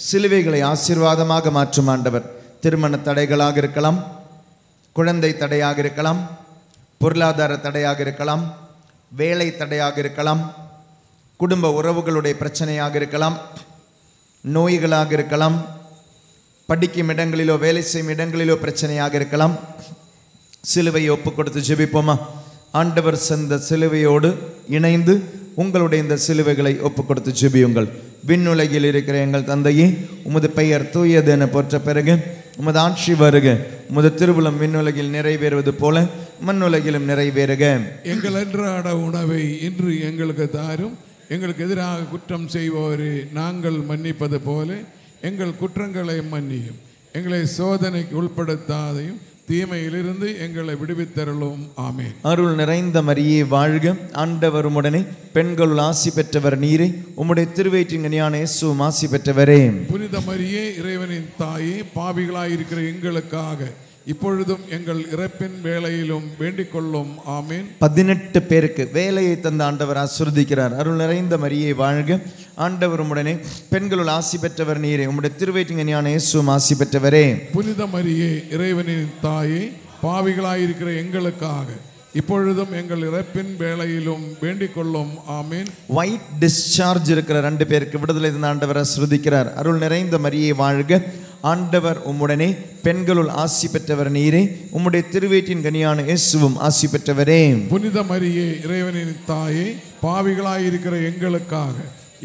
A: சிலுவைகளை ஆசீர்வாதமாக மாற்றும் ஆண்டவர். திருமண தடைகளாக இருக்கலாம், குழந்தை தடையாக இருக்கலாம், பொருளாதார தடையாக இருக்கலாம், வேலை தடையாக இருக்கலாம், குடும்ப உறவுகளுடைய பிரச்சனையாக இருக்கலாம், நோய்களாக இருக்கலாம், படிக்கும் இடங்களிலோ வேலை செய்யும் இடங்களிலோ பிரச்சனையாக இருக்கலாம். சிலுவையை ஒப்பு கொடுத்து ஜெபிப்போமா? ஆண்டவர் சென்ற சிலுவையோடு இணைந்து உங்களுடைய இந்த சிலுவைகளை ஒப்பு கொடுத்து ஜெபியுங்கள். விண்ணுலகில் இருக்கிற எங்கள் தந்தையே, உமது பெயர் தூயது என போற்ற பிறகு உமது ஆட்சி வருக. உமது திருவுளம் விண்ணுலகில் நிறைவேறுவது போல மண்ணுலகிலும் நிறைவேறுக.
B: எங்கள் அன்றாட உணவை இன்று எங்களுக்கு தாரும். எங்களுக்கு எதிராக குற்றம் செய்வோரை நாங்கள் மன்னிப்பது போல எங்கள் குற்றங்களை மன்னியும். எங்களை சோதனைக்கு உட்படுத்தாதையும் தீமையிலிருந்து எங்களை விடுவித்தருளும். ஆமென்.
A: அருள் நிறைந்த மரியே வாழ்க, ஆண்டவர் உம்முடனே, பெண்களுள் ஆசி பெற்றவர் நீரே, உம்முடைய திருவயிற்றின் இயேசுவும் ஆசி பெற்றவரே.
B: புனித மரியே, இறைவனின் தாயே, பாவிகளாயிருக்கிற எங்களுக்காக இப்பொழுதும் எங்கள் இறப்பின் வேளையிலும் வேண்டிக் கொள்ளும். ஆமென்.
A: 18 பேருக்கு வேலையை தந்த ஆண்டவர் ஆசீர்வதிக்கிறார். அருள் நிறைந்த மரியே வாழ்க, ஆண்டவர் உம்முடனே, பெண்களுள் ஆசி பெற்றவர் நீரே, உம்முடைய திருவயிற்றின் இயேசுவும் ஆசி பெற்றவரே.
B: புனித மரியே, இறைவனின் தாயே, பாவிகளாயிருக்கிற எங்களுக்காக இப்பொழுதும் எங்கள் இறப்பின் வேளையிலும் வேண்டிக் கொள்ளும். ஆமென்.
A: ஒயிட் டிஸ்சார்ஜ் இருக்கிற 2 பேருக்கு விடுதலை தந்த ஆண்டவர் ஆசீர்வதிக்கிறார். அருள் நிறைந்த மரியே வாழ்க, ஆண்டவர் உம்முடனே, பெண்களுள் ஆசி பெற்றவர் நீரே, உம்முடைய திருவயிற்றின் கனியான இயேசுவும் ஆசி பெற்றவரே.
B: புனித மரியே, இறைவனின் தாயே, பாவிகளாயிருக்கிற எங்களுக்காக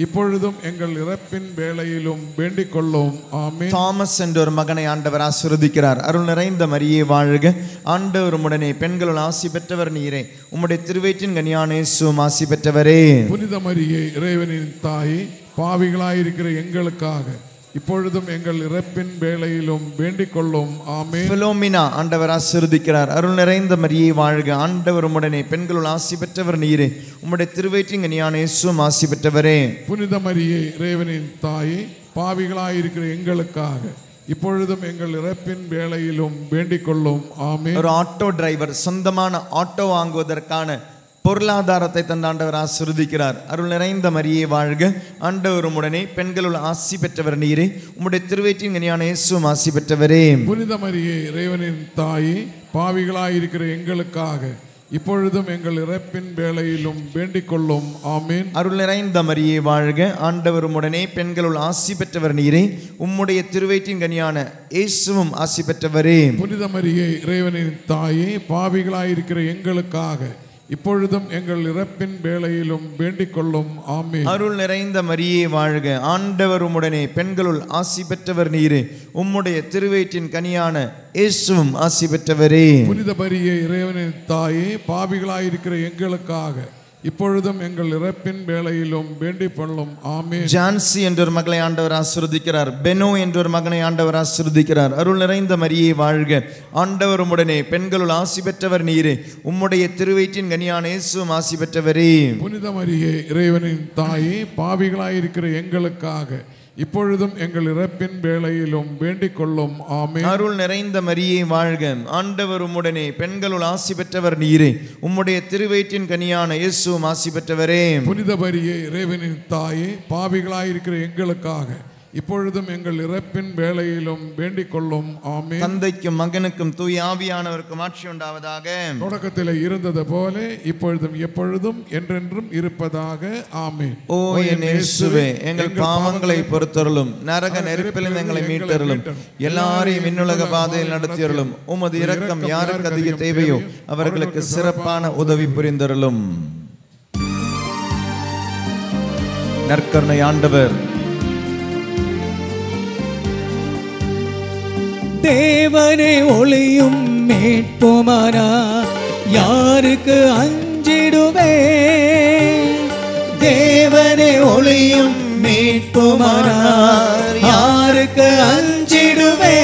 B: இப்பொழுதும் எங்கள் இறப்பின் வேளையிலும் வேண்டிக் கொள்ளும். ஆமென்.
A: தாமஸ் என்ற ஒரு மகனை ஆண்டவர் ஆசீர்வதிக்கிறார். அருள் நிறைந்த மரியே வாழ்க, ஆண்டவர் உம்முடனே, பெண்களுள் ஆசி பெற்றவர் நீரே, உம்முடைய திருவயிற்றின் கனியான இயேசுவும் ஆசி பெற்றவரே.
B: புனித மரியே, இறைவனின் தாயே, பாவிகளாயிருக்கிற எங்களுக்காக இப்பொழுதும் எங்கள் இறப்பின் வேளையிலும் வேண்டிக் கொள்ளும். ஆமென்.
A: பிலோமினா ஆண்டவர் ஆசீர்வதிக்கிறார். அருள் நிறைந்த மரியே வாழ்க, ஆண்டவர் உம்முடனே, பெண்களுள் ஆசி பெற்றவர் நீரே, உம்முடைய திருவயிற்றின் கனியான இயேசுவும் ஆசி பெற்றவரே.
B: புனித மரியே, இறைவனின் தாயே, பாவிகளாயிருக்கிற எங்களுக்காக இப்பொழுதும் எங்கள் இறப்பின் வேளையிலும் வேண்டிக் கொள்ளும். ஆமென்.
A: ஒரு ஆட்டோ டிரைவர் சொந்தமான ஆட்டோ வாங்குவதற்கான பொருளாதாரத்தை தந்த ஆண்டவர் ஆசீர்வதிக்கிறார். அருள் நிறைந்த மரியே வாழ்க, ஆண்டவர் உம்முடனே, பெண்களுள் ஆசி பெற்றவர் நீரே, உம்முடைய திருவயிற்றின் கனியான இயேசுவும் ஆசி பெற்றவரே.
B: புனித மரியே, இறைவனின் தாயே, பாவிகளாயிருக்கிற எங்களுக்காக இப்பொழுதும் எங்கள் இறப்பின் வேளையிலும் வேண்டிக் கொள்ளும். ஆமென்.
A: அருள் நிறைந்த மரியே வாழ்க, ஆண்டவர் உம்முடனே, பெண்களுள் ஆசி பெற்றவர் நீரே, உம்முடைய திருவயிற்றின் கனியான இயேசுவும் ஆசி பெற்றவரே.
B: புனித மரியே, இறைவனின் தாயே, பாவிகளாயிருக்கிற எங்களுக்காக இப்பொழுதும் எங்கள் இறப்பின் வேளையிலும் வேண்டிக் கொள்ளும். ஆமென்.
A: அருள் நிறைந்த மரியே வாழ்க, ஆண்டவர் உம்முடனே, பெண்களுள் ஆசி பெற்றவர் நீரே, உம்முடைய திருவயிற்றின் கனியான இயேசுவும் ஆசி பெற்றவரே.
B: புனித மரியே, இறைவனின் தாயே, பாவிகளாயிருக்கிற எங்களுக்காக இப்பொழுதும் எங்கள் இறப்பின் வேளையிலும் வேண்டிக் கொள்ளும். ஆமென்.
A: ஜான்சி என்ற ஒரு மகளை ஆண்டவர் ஆசீர்வதிக்கிறார். பெனோ என்ற ஒரு மகனை ஆண்டவர் ஆசீர்வதிக்கிறார். அருள் நிறைந்த மரியே வாழ்க, ஆண்டவர் உம்முடனே, பெண்களுள் ஆசி பெற்றவர் நீரே, உம்முடைய திருவயிற்றின் கனியான இயேசுவும் ஆசி பெற்றவரே.
B: புனித மரியே, இறைவனின் தாயே, பாவிகளாயிருக்கிற எங்களுக்காக இப்பொழுதும் எங்கள் இறப்பின் வேளையிலும் வேண்டிக் கொள்ளும். ஆமென்.
A: அருள் நிறைந்த மரியே வாழ்க, ஆண்டவர் உம்முடனே, பெண்களுள் ஆசி பெற்றவர் நீரே, உம்முடைய திருவயிற்றின் கனியான இயேசுவும் ஆசி பெற்றவரே.
B: புனித மரியே, இறைவனின் தாயே, பாவிகளாயிருக்கிற எங்களுக்காக இப்பொழுதும் எங்கள் இறப்பின் வேளையிலும் வேண்டிக் கொள்ளும். ஆமென்.
A: தந்தைக்கும் மகனுக்கும் தூய ஆவியானவருக்கும் ஆட்சி உண்டாவதாக.
B: தொடக்கத்தில் இருந்தது போல இப்பொழுதும் எப்பொழுதும் என்றென்றும் இருப்பதாக. ஆமென்.
A: ஓ என் இயேசுவே, எங்கள் பாவங்களை பொறுத்தருளும், நரக நெருப்பில் எங்களை மீட்டருளும், எல்லாரையும் விண்ணுலக பாதையில் நடத்தியருளும். உமது இரக்கம் யாருக்கு அதிக தேவையோ அவர்களுக்கு சிறப்பான உதவி புரிந்தருளும். நற்கருணை ஆண்டவர்
C: தேவனே ஒளியும் மீட்புமானா, யாருக்கு அஞ்சிடுவே? தேவனே ஒளியும் மீட்புமானா, யாருக்கு அஞ்சிடுவே?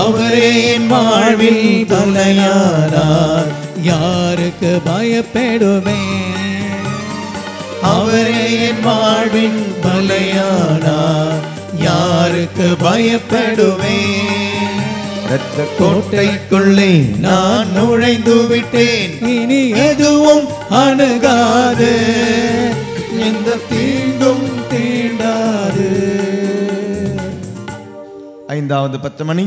C: அவரே என் வாழ்வில் துணையானார், யாருக்கு பயப்படுவே? அவரே என் வாழ்வின் பலையானார், யாருக்கு பயப்படுவேன்?
A: இரத்த கோட்டைக்குள்ளே நான் நுழைந்து விட்டேன்,
C: இனி எதுவும் அணுகாது, எந்த தீண்டும் தீண்டாது.
A: ஐந்தாவது 10 மணி,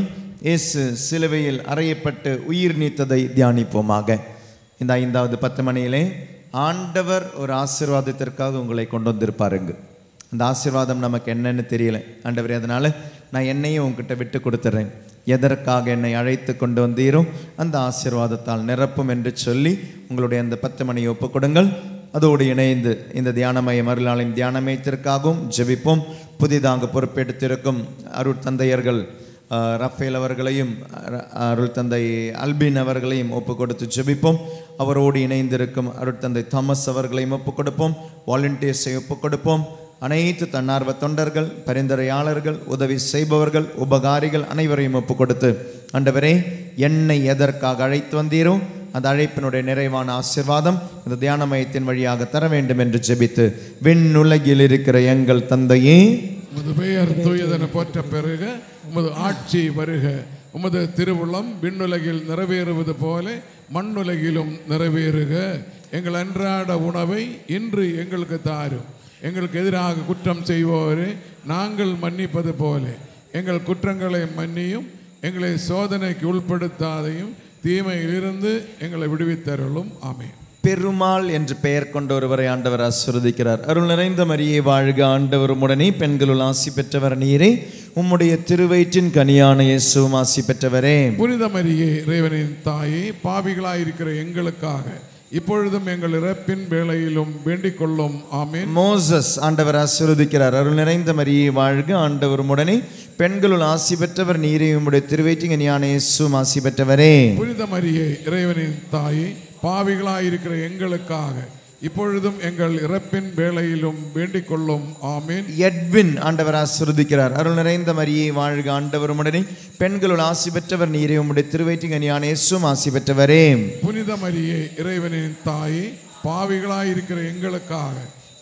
A: இயேசு சிலுவையில் அறையப்பட்டு உயிர் நீத்ததை தியானிப்போமாக. இந்த 5வது 10 மணியிலே ஆண்டவர் ஒரு ஆசீர்வாதத்திற்காக உங்களை கொண்டு வந்திருப்பாருங்க. அந்த ஆசீர்வாதம் நமக்கு என்னன்னு தெரியல. ஆண்டவரே, அதனால் நான் என்னையும் உங்ககிட்ட விட்டு கொடுத்துட்றேன். எதற்காக என்னை அழைத்து கொண்டு வந்தீரோ அந்த ஆசீர்வாதத்தால் நிரப்பும் என்று சொல்லி உங்களுடைய அந்த 10 மணியை ஒப்புக் கொடுங்கள். அதோடு இணைந்து இந்த தியானமய மறுநாளின் தியானமயத்திற்காகவும் ஜெபிப்போம். புதிதாக பொறுப்பெடுத்திருக்கும் அருள் தந்தையர்கள் ரஃபேல் அவர்களையும் அருள் தந்தை அல்பின் அவர்களையும் ஒப்பு கொடுத்து ஜெபிப்போம். அவரோடு இணைந்திருக்கும் அருள் தந்தை தாமஸ் அவர்களையும் ஒப்பு கொடுப்போம். வாலண்டியர்ஸை ஒப்பு கொடுப்போம். அனைத்து தன்னார்வ தொண்டர்கள், பரிந்துரையாளர்கள், உதவி செய்பவர்கள், உபகாரிகள் அனைவரையும் ஒப்பு கொடுத்து, ஆண்டவரே, என்னை எதற்காக அழைத்து வந்தீரோ அந்த அழைப்பினுடைய நிறைவான ஆசீர்வாதம் இந்த தியான மையத்தின் வழியாக தர வேண்டும் என்று ஜெபித்து, விண்ணுலகில் இருக்கிற எங்கள் தந்தையே,
B: உமது பெயர் தூயதென போற்ற பெருக, உமது ஆட்சி வருக, உமது திருவுளம் விண்ணுலகில் நிறைவேறுவது போல மண்ணுலகிலும் நிறைவேறுக. எங்கள் அன்றாட உணவை இன்று எங்களுக்கு தாரும். எங்களுக்கு எதிராக குற்றம் செய்வோரே நாங்கள் மன்னிப்பது போல எங்கள் குற்றங்களை மன்னியும். எங்களை சோதனைக்கு உட்படுத்தாதையும், தீமையிலிருந்து எங்களை விடுவித்தருளும். ஆமென்.
A: பெருமாள் என்று பெயர் கொண்ட ஒருவரை ஆண்டவர் ஆசீர்வதிக்கிறார். அருள் நிறைந்த மரியே வாழ்க, ஆண்டவர் உம்முடனே, பெண்களுள் ஆசி பெற்றவர் நீரே, உம்முடைய திருவயிற்றின் கனியான இயேசுவும் ஆசி பெற்றவரே.
B: புனித மரியே இறைவனின் தாயே, பாவிகளாயிருக்கிற எங்களுக்காக இப்பொழுதும் எங்கள் இறப்பின் வேளையிலும் வேண்டிக் கொள்ளும். ஆமென்.
A: மோசஸ் ஆண்டவர் ஆசீர்வதிக்கிறார். அருள் நிறைந்த மரியே வாழ்க, ஆண்டவர் உம்முடனே, பெண்களுள் ஆசி பெற்றவர் நீரே, உம்முடைய திருவயிற்றின் கனியான இயேசுவும் ஆசி பெற்றவரே.
B: புனித மரியே இறைவனின் தாயே, பாவிகளாயிருக்கிற எங்களுக்காக இப்பொழுதும் எங்கள் இறப்பின் வேளையிலும் வேண்டிக் கொள்ளும். ஆமென்.
A: எட்வின் ஆண்டவர் ஆசீர்வதிக்கிறார். அருள் நிறைந்த மரியே வாழ்க, ஆண்டவர் உம்முடனே, பெண்களுள் ஆசி பெற்றவர் நீரே, உம்முடைய திருவயிற்றின் கனியான இயேசுவும் ஆசி பெற்றவரே.
B: புனித மரியே இறைவனின் தாயே, பாவிகளாயிருக்கிற எங்களுக்காக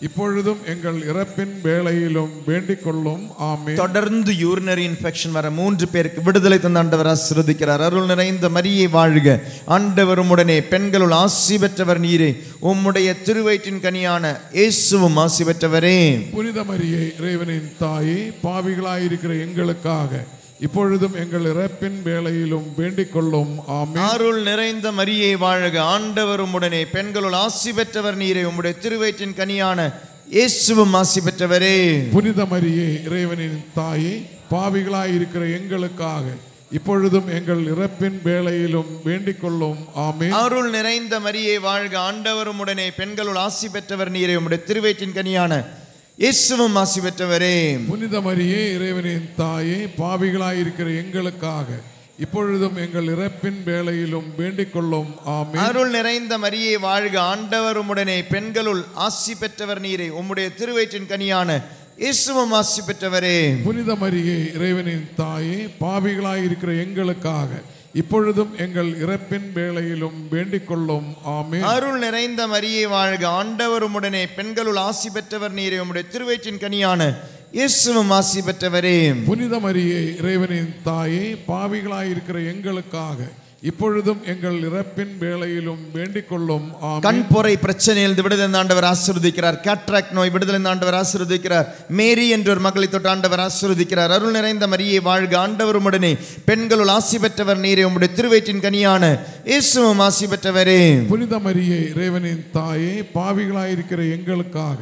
B: இப்பொழுதும் எங்கள் இறப்பின் வேளையிலும் வேண்டிக் கொள்ளும். ஆமென்.
A: தொடர்ந்து யூரினரி இன்ஃபெக்ஷன் வர 3 பேருக்கு விடுதலை தந்த ஆண்டவர் ஆசீர்வதிக்கிறார். அருள் நிறைந்த மரியே வாழ்க, ஆண்டவர் உம்முடனே, பெண்களுள் ஆசி பெற்றவர் நீரே, உம்முடைய திருவயிற்றின் கனியான இயேசுவும் ஆசி பெற்றவரே.
B: புனித மரியே இறைவனின் தாயே, பாவிகளாயிருக்கிற எங்களுக்காக இப்பொழுதும் எங்கள் இறப்பின் வேளையிலும் வேண்டிக் கொள்ளும். ஆமென்.
A: அருள் நிறைந்த மரியே வாழ்க, ஆண்டவர் உம்முடனே, பெண்களுள் ஆசி பெற்றவர் நீரே, உம்முடைய திருவயிற்றின் கனியான இயேசுவும் ஆசி பெற்றவரே.
B: புனித மரியே இறைவனின் தாயே, பாவிகளாயிருக்கிற எங்களுக்காக இப்பொழுதும் எங்கள் இறப்பின் வேளையிலும் வேண்டிக் கொள்ளும். ஆமென்.
A: அருள் நிறைந்த மரியே வாழ்க, ஆண்டவர் உம்முடனே, பெண்களுள் ஆசி பெற்றவர் நீரே, உம்முடைய திருவயிற்றின் கனியான இயேசுவும் ஆசி பெற்றவரே.
B: புனித மரியே இறைவனின் தாயே, பாவிகளாயிருக்கிற எங்களுக்காக இப்பொழுதும் எங்கள் இறப்பின் வேளையிலும் வேண்டிக் கொள்ளும். ஆமென்.
A: அருள் நிறைந்த மரியே வாழ்க, ஆண்டவர் உம்முடனே, பெண்களுள் ஆசி பெற்றவர் நீரே, உம்முடைய திருவயிற்றின் கனியான இயேசுவும் ஆசி பெற்றவரே.
B: புனித மரியே இறைவனின் தாயே, பாவிகளாயிருக்கிற எங்களுக்காக இப்பொழுதும் எங்கள் இறப்பின் வேளையிலும் வேண்டிக் கொள்ளும். ஆமென்.
A: அருள் நிறைந்த மரியே வாழ்க, ஆண்டவர் உம்முடனே, பெண்களுள் ஆசி பெற்றவர் நீரே, உம்முடைய திருவயிற்றின் கனியான இயேசுவும் ஆசி பெற்றவரே.
B: புனித மரியே இறைவனின் தாயே, பாவிகளாயிருக்கிற எங்களுக்காக இப்பொழுதும் எங்கள் இறப்பின் வேளையிலும் வேண்டிக் கொள்ளும். ஆமென்.
A: கண்பொறை பிரச்சனையில் விடுதலை ஆண்டவர் ஆசீர்வதிக்கிறார். கேட்ராக்ட் நோய் விடுதலை ஆண்டவர் ஆசீர்வதிக்கிறார். மேரி என்ற ஒரு மகளை தொட்டு ஆண்டவர் ஆசீர்வதிக்கிறார். அருள் நிறைந்த மரியே வாழ்க, ஆண்டவர் உம்முடனே, பெண்களுள் ஆசி பெற்றவர் நீரே, உம்முடைய திருவயிற்றின் கனியான இயேசுவும் ஆசி பெற்றவரே.
B: புனித மரியே இறைவனின் தாயே, பாவிகளாயிருக்கிற எங்களுக்காக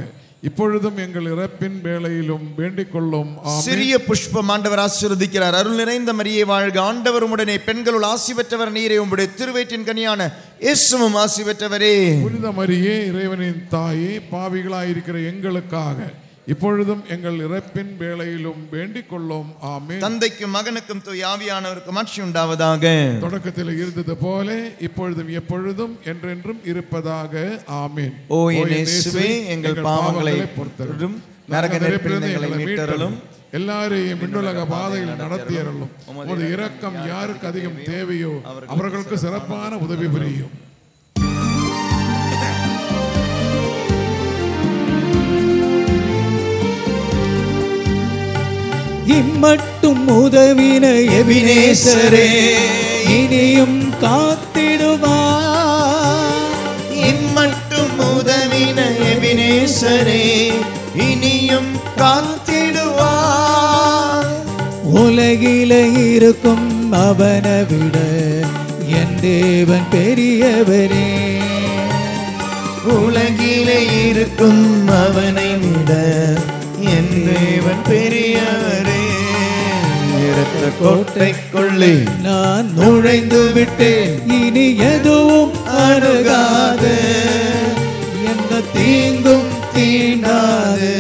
B: இப்பொழுதும் எங்கள் இறப்பின் வேளையிலும் வேண்டிக் கொள்ளும். ஆமென்.
A: சிறிய புஷ்பம் ஆண்டவர் ஆசீர்வதிக்கிறார். அருள் நிறைந்த மரியே வாழ்க, ஆண்டவர் உம்முடனே, பெண்களுள் ஆசி பெற்றவர் நீரே, உம்முடைய திருவயிற்றின் கனியான இயேசுவும் ஆசி பெற்றவரே.
B: புனித மரியே இறைவனின் தாயே, பாவிகளாயிருக்கிற எங்களுக்காக இப்பொழுதும் எங்கள் இறப்பின் வேளையிலும் வேண்டிக் கொள்ளும். ஆமென்.
A: தந்தைக்கும் மகனுக்கும் தூய ஆவியானவருக்கும் ஆட்சி உண்டாவதாக.
B: தொடக்கத்தில் இருந்தது போல இப்பொழுதும் எப்பொழுதும் என்றென்றும் இருப்பதாக. ஆமென்.
A: ஓ என் இயேசுவே, எங்கள் பாவங்களை பொறுத்தருளும், நரக நெருப்பிலிருந்து எங்களை மீட்டருளும்,
B: எல்லாரையும் விண்ணுலக பாதையில் நடத்தியருளும். உமது இரக்கம் யாருக்கு அதிகம் தேவையோ அவர்களுக்கு சிறப்பான உதவி புரியும்.
C: இம்மட்டும் உதவின எபினேசரே, இனியும் காத்திடுவார்.
A: இம்மட்டும் உதவின எபினேசரே, இனியும் காத்திடுவார்.
C: உலகிலே இருக்கும் அவனை விட என் தேவன் பெரியவரே.
A: உலகிலே இருக்கும் அவனை விட என் தேவன் பெரியவரே. இரத்த கோட்டைக்குள்ளே
C: நான் நுழைந்து விட்டேன், இனி எதுவும் அணுகாது, எந்த தீங்கும் தீண்டாது.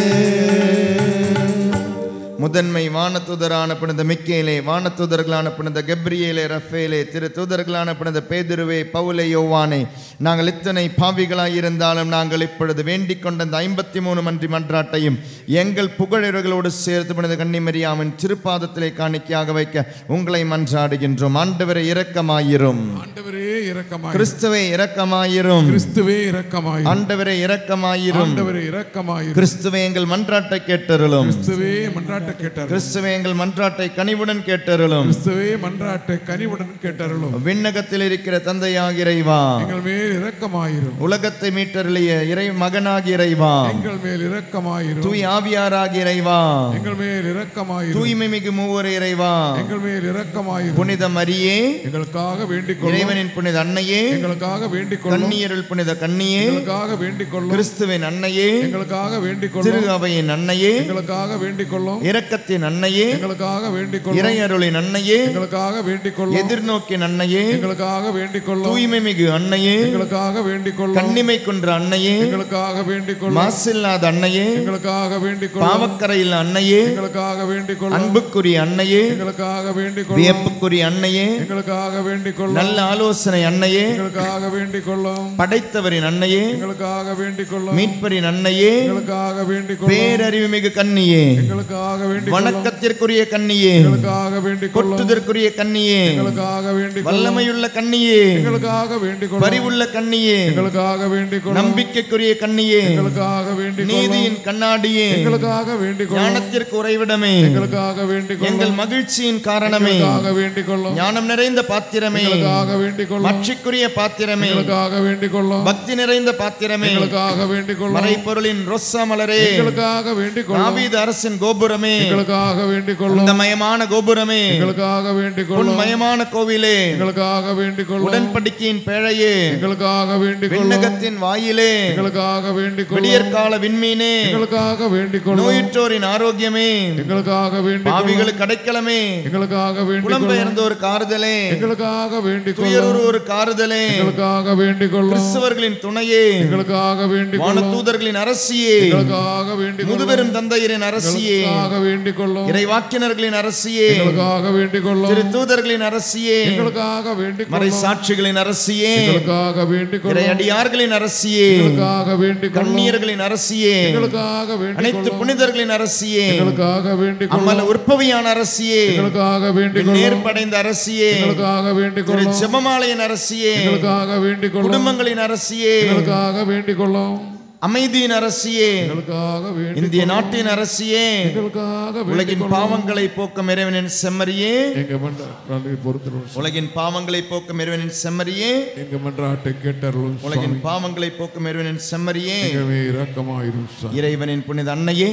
A: முதன்மை வானதூதரான புனித மிக்கேலே, வானதூதர்களான புனித கெப்ரியேலே, ரஃபேலே, திரு தூதர்களான புனித பேதுருவே, பவுலே, யோவானே, நாங்கள் இத்தனை பாவிகளாயிருந்தாலும் நாங்கள் இப்பொழுது வேண்டிக் கொண்ட இந்த 53 மன்றி மன்றாட்டையும் எங்கள் புகழர்களோடு சேர்த்து புனித கன்னிமரியாவின் திருப்பாதத்திலே காணிக்கையாக வைக்க உங்களை மன்றாடுகின்றோம். ஆண்டவரே இரக்கமாயிரும்.
B: ஆண்டவரே இரக்கமாயிரும்.
A: கிறிஸ்துவே இரக்கமாயிரும்.
B: கிறிஸ்துவே இரக்கமாயிரும்.
A: ஆண்டவரே இரக்கமாயிரும்.
B: ஆண்டவரே இரக்கமாயிரும்.
A: கிறிஸ்துவே எங்கள் மன்றாட்டை கேட்டருளும்.
B: கிறிஸ்துவே மன்றாட்டை கேட்டருளும்.
A: கிறிஸ்துவே எங்கள் மன்றாட்டை கனிவுடன் கேட்டருளும்.
B: கிறிஸ்துவே மன்றாட்டை கனிவுடன் கேட்டருளும்.
A: விண்ணகத்தில் இருக்கிற தந்தையாகிய இறைவா,
B: எங்கள் மேல் இரக்கமாயிரும்.
A: உலகத்தை மீட்டருளிய இறை மகனாகிய இறைவா,
B: எங்கள் மேல் இரக்கமாயிரும்.
A: தூய் ஆவியாராகிய இறைவா,
B: எங்கள் மேல் இரக்கமாயிரும்.
A: தூய்மை மிகு மூவர் இறைவா,
B: எங்கள் மேல் இரக்கமாயிரும்.
A: புனித மரியே,
B: எங்களுக்காக வேண்டிக் கொள்ளும்.
A: இறைவனின் புனித அன்னையே,
B: எங்களுக்காக வேண்டிக் கொள்ளும்.
A: கன்னியருள் புனித கன்னியே,
B: எங்களுக்காக வேண்டிக் கொள்ளும்.
A: கிறிஸ்துவின் அன்னையே,
B: எங்களுக்காக வேண்டிக்
A: திரு
B: கொள்ளும்.
A: அவையின் அன்னையே,
B: எங்களுக்காக வேண்டிக் கொள்ளும்.
A: இரக்கத்தின் அன்னையே,
B: எங்களுக்காக வேண்டிக் கொள்ளும்.
A: இறையருளின் அன்னையே,
B: எங்களுக்காக வேண்டிக் கொள்ளும்.
A: எதிர்நோக்கின் அன்னையே,
B: எங்களுக்காக வேண்டிக் கொள்ளும்.
A: தூய்மை மிகு அன்னையே,
B: எங்களுக்காக வேண்டிக் கொள்ளும்.
A: கன்னிமை குன்ற அன்னையே,
B: எங்களுக்காக வேண்டிக் கொள்ளும்.
A: மாசில்லாத அன்னையே,
B: எங்களுக்காக வேண்டிக் கொள்ளும்.
A: பாவக்கரையில் அன்னையே,
B: எங்களுக்காக வேண்டிக் கொள்ளும்.
A: அன்புக்குரிய அன்னையே,
B: எங்களுக்காக வேண்டிக் கொள்ளும்.
A: வியப்புக்குரிய அன்னையே,
B: எங்களுக்காக வேண்டிக் கொள்ளும்.
A: நல்ல ஆலோசனை அன்னையே,
B: எங்களுக்காக வேண்டிக் கொள்ளும்.
A: படைத்தவரின் அன்னையே,
B: எங்களுக்காக வேண்டிக் கொள்ளும்.
A: மீட்பரின் அன்னையே,
B: எங்களுக்காக வேண்டிக் கொள்ளும்.
A: பேரறிவு மிகு கன்னியே,
B: எங்களுக்காக வேண்டிக் கொள்ளும்.
A: வணக்கத்திற்குரிய கன்னியே,
B: எங்களுக்காக வேண்டிக் கொள்ளும்.
A: கொட்டுதற்குரிய கன்னியே,
B: எங்களுக்காக வேண்டிக் கொள்ளும்.
A: வல்லமையுள்ள கன்னியே,
B: எங்களுக்காக வேண்டிக் கொள்ளும்.
A: பரிவுள்ள கன்னியே,
B: எங்களுக்காக வேண்டிக் கொள்ளும்.
A: நம்பிக்கைக்குரிய கன்னியே,
B: எங்களுக்காக வேண்டிக் கொள்ளும்.
A: நீதியின் கண்ணாடியே,
B: எங்களுக்காக வேண்டிக் கொள்ளும்.
A: ஞானத்திற்கு உறைவிடமே,
B: எங்களுக்காக வேண்டிக் கொள்ளும்.
A: எங்கள் மகிழ்ச்சியின் காரணமே,
B: எங்களுக்காக வேண்டிக் கொள்ளும்.
A: ஞானம் நிறைந்த பாத்திரமே,
B: எங்களுக்காக வேண்டிக் கொள்ளும்.
A: மட்சிக்குரிய பாத்திரமே,
B: எங்களுக்காக வேண்டிக் கொள்ளும்.
A: பக்தி நிறைந்த பாத்திரமே,
B: எங்களுக்காக வேண்டிக் கொள்ளும்.
A: மறைப்பொருளின் ரொஸ்ஸா மலரே,
B: எங்களுக்காக வேண்டிக் கொள்ளும்.
A: தாவீது அரசின் கோபுரமே,
B: எங்களுக்காக வேண்டிக் கொள்ளும்.
A: அந்த மயமான கோபுரமே,
B: எங்களுக்காக வேண்டிக் கொள்ளும்.
A: மயமான கோவிலே,
B: எங்களுக்காக வேண்டிக் கொள்ளும்.
A: உடன்படிக்கையின் பேழையே,
B: எங்களுக்காக வேண்டிக் கொள்ளும்.
A: விண்ணகத்தின் வாயிலே,
B: எங்களுக்காக வேண்டிக் கொள்ளும்.
A: விடியற்கால விண்மீனே,
B: எங்களுக்காக வேண்டிக் கொள்ளும்.
A: நோயுற்றோரின் ஆரோக்கியமே,
B: எங்களுக்காக வேண்டிக் கொள்ளும்.
A: பாவிகளுக்கு அடைக்கலமே,
B: எங்களுக்காக வேண்டிக் கொள்ளும்.
A: புலம்பெயர்ந்தோருக்கு ஆறுதலே,
B: எங்களுக்காக வேண்டிக் கொள்ளும்.
A: துயருவோருக்கு ஆறுதலே,
B: எங்களுக்காக வேண்டிக் கொள்ளும்.
A: கிறிஸ்தவர்களின் துணையே,
B: எங்களுக்காக வேண்டிக் கொள்ளும்.
A: வானதூதர்களின் அரசியே,
B: எங்களுக்காக வேண்டிக் கொள்ளும்.
A: முதுபெரும் தந்தையரின் அரசியே,
B: எங்களுக்காக வேண்டிக் கொள்ளும்.
A: இறைவாக்கினர்களின் அரசியே,
B: எங்களுக்காக வேண்டிக் கொள்ளும்.
A: திரு தூதர்களின் அரசியே,
B: எங்களுக்காக வேண்டிக்
A: மறை
B: கொள்ளும்.
A: சாட்சிகளின் அரசியே,
B: எங்களுக்காக வேண்டிக் கொள்ளும்.
A: இறையடியார்களின் அரசியே,
B: எங்களுக்காக வேண்டிக் கொள்ளும்.
A: கன்னியர்களின் அரசியே,
B: எங்களுக்காக வேண்டிக்
A: அனைத்து
B: கொள்ளும்.
A: புனிதர்களின் அரசியே,
B: எங்களுக்காக வேண்டிக்
A: அம்மல
B: கொள்ளும்.
A: உற்பவியான அரசியே,
B: எங்களுக்காக வேண்டிக் கொள்ளும்.
A: நேர்படைந்த அரசியே,
B: எங்களுக்காக வேண்டிக்
A: திரு
B: கொள்ளும்.
A: ஜெபமாலையின் அரசியே,
B: எங்களுக்காக வேண்டிக் கொள்ளும்.
A: குடும்பங்களின் அரசியே,
B: எங்களுக்காக வேண்டிக் கொள்ளும்.
A: அமைதியின் அரசியே,
B: எங்களுக்காக வேண்டிக்
A: இந்திய
B: கொள்ளும்.
A: நாட்டின் அரசியே,
B: எங்களுக்காக வேண்டிக்
A: உலகின்
B: கொள்ளும்.
A: பாவங்களை போக்கும் இறைவனின் செம்மறியே,
B: எங்க மன்றாட்டை பொறுத்தருளும்.
A: உலகின் பாவங்களை போக்கும் இறைவனின் செம்மறியே,
B: எங்க மன்றாட்டை கேட்டருளும்.
A: உலகின் பாவங்களை போக்கும் இறைவனின் செம்மறியே,
B: எங்கவே இரக்கமாயிரும் சுவாமி.
A: இறைவனின் புனித அன்னையே,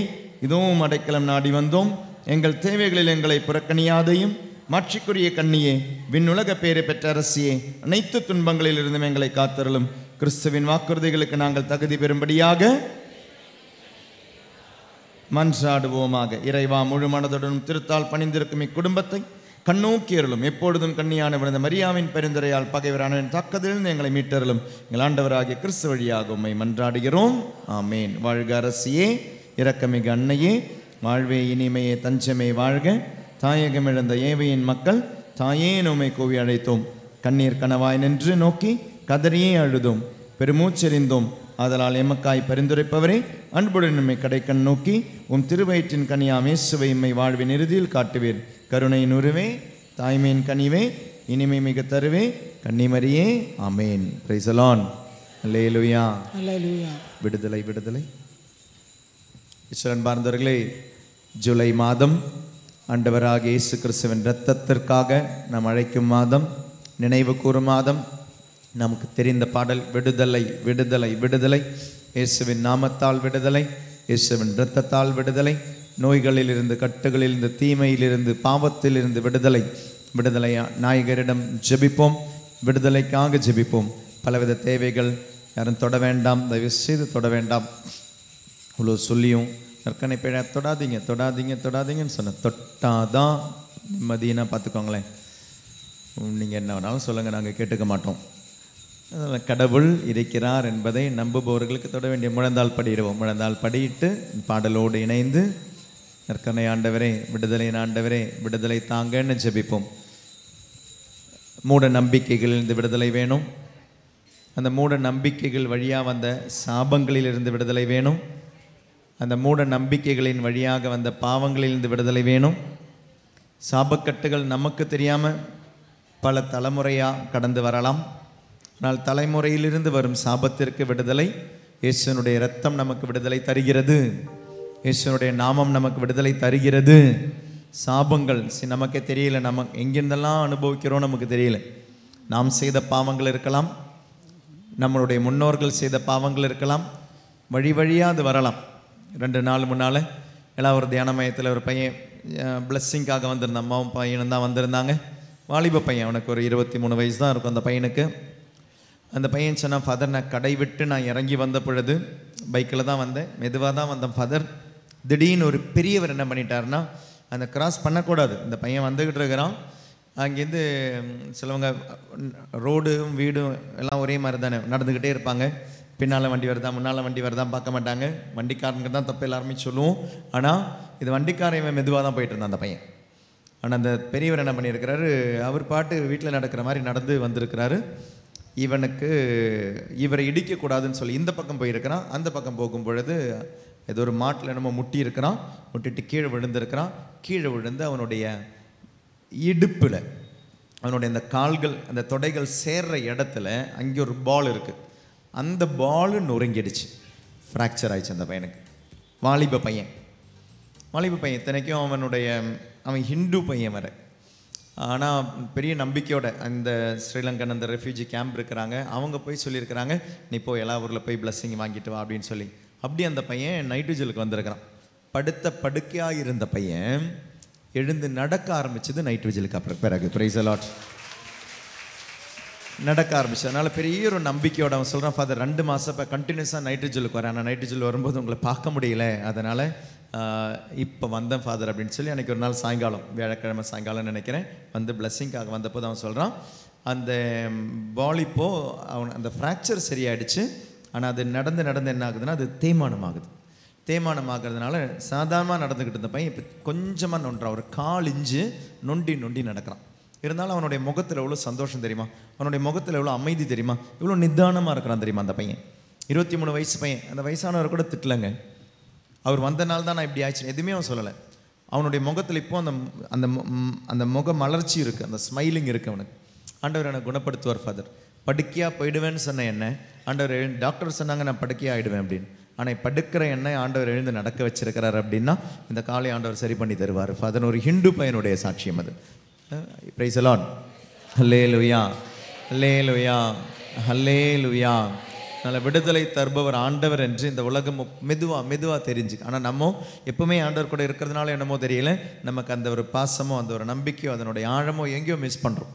A: இதுவும் அடைக்கலம் நாடி வந்தோம். எங்கள் தேவைகளில் எங்களை புறக்கணியாதையும் மாட்சிக்குரிய கன்னியே, விண்ணுலக பேறு பெற்ற அரசியே, அனைத்து துன்பங்களில் இருந்தும் எங்களை காத்தருளும். கிறிஸ்துவின் வாக்குறுதிகளுக்கு நாங்கள் தகுதி பெறும்படியாக மன்றாடுவோமாக. இறைவா, முழு மனதுடனும் திருத்தால் பணிந்திருக்கும் இக்குடும்பத்தை கண்ணோக்கியருளும். எப்பொழுதும் கண்ணியான விழுந்த மரியாவின் பரிந்துரையால் பகைவரான தாக்கத்திலிருந்து எங்களை மீட்டருளும். எங்கள் ஆண்டவராகிய கிறிஸ்து வழியாக உம்மை மன்றாடுகிறோம். ஆமேன். வாழ்க அரசியே, இரக்கமிகு அன்னையே, வாழ்வே இனிமையே, தஞ்சமே வாழ்க. தாயகம் இழந்த ஏவையின் மக்கள் தாயே நோமை கூவி அழைத்தோம். கண்ணீர் கனவாய் நின்று நோக்கி கதறியே அழுதோம். பெருமூச்செறிந்தோம். ஆதலால் எமக்காய் பரிந்துரைப்பவரே, அன்புடன் நம்மை கடைக்கண் நோக்கி உம் திருவயிற்றின் கனியாம் இயேசுவை இம்மை வாழ்வின் இறுதியில் காட்டுவீர். கருணையின் உருவே, தாய்மையின் கனிவே, இனிமை மிக தருவே, கன்னிமரியே. ஆமேன். Price the Lord. அல்லேலூயா.
C: அல்லேலூயா.
A: விடுதலை விடுதலை. இஸ்வரன் பார்ந்தவர்களே, ஜூலை மாதம் ஆண்டவராகிய இயேசு கிறிஸ்துவின் இரத்தத்திற்காக நாம் அழைக்கும் மாதம், நினைவு கூறும் மாதம். நமக்கு தெரிந்த பாடல் விடுதலை விடுதலை விடுதலை, இயேசுவின் நாமத்தால் விடுதலை, இயேசுவின் இரத்தத்தால் விடுதலை, நோய்களிலிருந்து, கட்டுகளிலிருந்து, தீமையிலிருந்து, பாவத்திலிருந்து விடுதலை. விடுதலை நாயகரிடம் ஜெபிப்போம், விடுதலைக்காக ஜெபிப்போம். பலவித தேவைகள், யாரும் தொட வேண்டாம், தயவு செய்து தொட வேண்டாம். இவ்வளோ சொல்லியும் நற்கனை பிழை தொடாதீங்க தொடாதீங்க தொடாதீங்கன்னு சொன்ன, தொட்டாதான் நிம்மதினா பார்த்துக்கோங்களேன். நீங்கள் என்ன வேணாலும் சொல்லுங்கள், நாங்கள் கேட்டுக்க மாட்டோம். அதனால் கடவுள் இருக்கிறார் என்பதை நம்புபவர்களுக்கு தொட வேண்டிய முழந்தால் படியிடுவோம். முழந்தால் படியிட்டு பாடலோடு இணைந்து நற்கனை ஆண்டவரே, விடுதலையின் ஆண்டவரே, விடுதலை தாங்கன்னு ஜெபிப்போம். மூட நம்பிக்கைகளிலிருந்து விடுதலை வேணும். அந்த மூட நம்பிக்கைகள் வழியாக வந்த சாபங்களிலிருந்து விடுதலை வேணும். அந்த மூட நம்பிக்கைகளின் வழியாக வந்த பாவங்களிலிருந்து விடுதலை வேணும். சாபக்கட்டுகள் நமக்கு தெரியாமல் பல தலைமுறையாக கடந்து வரலாம். ஆனால் தலைமுறையிலிருந்து வரும் சாபத்திற்கு விடுதலை இயேசுனுடைய இரத்தம் நமக்கு விடுதலை தருகிறது. இயேசுனுடைய நாமம் நமக்கு விடுதலை தருகிறது. சாபங்கள் நமக்கே தெரியல, நம்ம எங்கிருந்தெல்லாம் அனுபவிக்கிறோம் நமக்கு தெரியல. நாம் செய்த பாவங்கள் இருக்கலாம், நம்மளுடைய முன்னோர்கள் செய்த பாவங்கள் இருக்கலாம், வழி வழியாக அது வரலாம். 2 நாள் முன்னால் எல்லாம் ஒரு தியான மையத்தில் ஒரு பையன் பிளஸ்ஸிங்காக வந்திருந்தான். அம்மாவும் பையனும் தான் வந்திருந்தாங்க. வாலிப பையன், அவனுக்கு ஒரு 23 வயசு தான் இருக்கும் அந்த பையனுக்கு. அந்த பையன் சொன்னான், ஃபாதர் நான் கடை விட்டு நான் இறங்கி வந்த பொழுது பைக்கில் தான் வந்தேன், மெதுவாக தான் வந்தேன் ஃபாதர். திடீர்னு ஒரு பெரியவர் என்ன பண்ணிட்டாருன்னா, அந்த கிராஸ் பண்ணக்கூடாது, இந்த பையன் வந்துக்கிட்டு இருக்கிறான். அங்கேருந்து சிலவங்க ரோடும் வீடும் எல்லாம் ஒரே மாதிரி தானே நடந்துக்கிட்டே இருப்பாங்க. பின்னால் வண்டி வருதா முன்னால் வண்டி வருதான் பார்க்க மாட்டாங்க. வண்டிக்காரனுக்கு தான் தப்பு எல்லாருமே சொல்லுவோம். ஆனால் இது வண்டிக்காரன் மெதுவாக தான் போயிட்டு இருந்தான் அந்த பையன். ஆனால் அந்த பெரியவர் என்ன பண்ணியிருக்கிறாரு, அவர் பாட்டு வீட்டில் நடக்கிற மாதிரி நடந்து வந்திருக்கிறாரு. இவரை இடிக்கக்கூடாதுன்னு சொல்லி இந்த பக்கம் போயிருக்கிறான். அந்த பக்கம் போகும் பொழுது ஏதோ ஒரு மாட்டில் என்னமோ முட்டி இருக்கிறான். முட்டிட்டு கீழே விழுந்திருக்கிறான். கீழே விழுந்து அவனுடைய இடுப்பில், அவனுடைய அந்த கால்கள் அந்த தொடைகள் சேர்ற இடத்துல அங்கே ஒரு பால் இருக்குது. அந்த பால் நொறுங்கிடுச்சு, ஃப்ராக்சர் ஆயிடுச்சு அந்த பையனுக்கு. வாலிப பையன் இத்தனைக்கும் அவன் ஹிந்து பையன் வர. ஆனால் பெரிய நம்பிக்கையோட அந்த ஸ்ரீலங்கன் அந்த ரெஃப்யூஜி கேம்ப் இருக்கிறாங்க, அவங்க போய் சொல்லியிருக்கிறாங்க, நீ போய் எல்லா ஊரில் போய் பிளஸ்ஸிங் வாங்கிட்டு வா அப்படின்னு சொல்லி. அப்படி அந்த பையன் நைட் விஜிலுக்கு வந்திருக்கிறான். படுக்கையாக இருந்த பையன் எழுந்து நடக்க ஆரம்பிச்சது நைட் விஜிலுக்கு அப்புறம் பிறகு. Price the Lord. நடக்க ஆரம்பிச்சு. அதனால் பெரிய ஒரு நம்பிக்கையோட அவன் சொல்கிறான், ஃபாதர் 2 மாதம் இப்போ கண்டினியூஸாக நைட் விஜிலுக்கு வரேன், ஆனால் நைட் விஜில் வரும்போது உங்களை பார்க்க முடியல, அதனால் இப்போ வந்தேன் ஃபாதர் அப்படின்னு சொல்லி. அன்றைக்கி ஒரு நாள் சாயங்காலம், வியாழக்கிழமை சாயங்காலம் நினைக்கிறேன், வந்து பிளஸ்ஸிங்காக வந்தப்போ அவன் சொல்கிறான், அந்த பால் இப்போது அவன் அந்த ஃப்ராக்சர் சரியாயிடுச்சு. ஆனால் அது நடந்து என்ன ஆகுதுன்னா அது தேய்மானம் ஆகிறதுனால சாதாரணமாக நடந்துக்கிட்டு இருந்த பையன் இப்போ கொஞ்சமாக நொன்றான். ஒரு 1/4 இன்ச்சு நொண்டி நடக்கிறான். இருந்தாலும் அவனுடைய முகத்தில் எவ்வளோ சந்தோஷம் தெரியுமா, அவனுடைய முகத்தில் எவ்வளோ அமைதி தெரியுமா, எவ்வளோ நிதானமாக இருக்கிறான் தெரியுமா அந்த பையன். 23 வயசு பையன். அந்த வயசானவர் கூட திட்டலைங்க. அவர் வந்த நாள் தான் நான் இப்படி ஆயிடுச்சு எதுவுமே அவன் சொல்லலை. அவனுடைய முகத்தில் இப்போ அந்த முக மலர்ச்சி இருக்குது, அந்த ஸ்மைலிங் இருக்குது அவனுக்கு. ஆண்டவர் எனக்கு குணப்படுத்துவார் ஃபாதர். படுக்கையாக போயிடுவேன்னு சொன்ன என்ன ஆண்டவர் டாக்டர் சொன்னாங்க நான் படுக்கையாக ஆகிடுவேன் அப்படின்னு. ஆனால் படுக்கிற எண்ணெய் ஆண்டவர் எழுந்து நடக்க வச்சிருக்கிறார் அப்படின்னா இந்த காலை ஆண்டவர் சரி பண்ணி தருவார் ஃபாதர். ஒரு ஹிந்து பையனுடைய சாட்சியம் அது. Praise the lord. Hallelujah, hallelujah, hallelujah. நல்ல விடுதலை தருபவர் ஆண்டவர் என்று இந்த உலகம் மெதுவாக தெரிஞ்சு. ஆனால் நம்ம எப்பவுமே ஆண்டவர் கூட இருக்கிறதுனால என்னமோ தெரியல, நமக்கு அந்த ஒரு பாசமோ அந்த ஒரு நம்பிக்கையோ அதனுடைய ஆழமோ எங்கேயோ மிஸ் பண்ணுறோம்.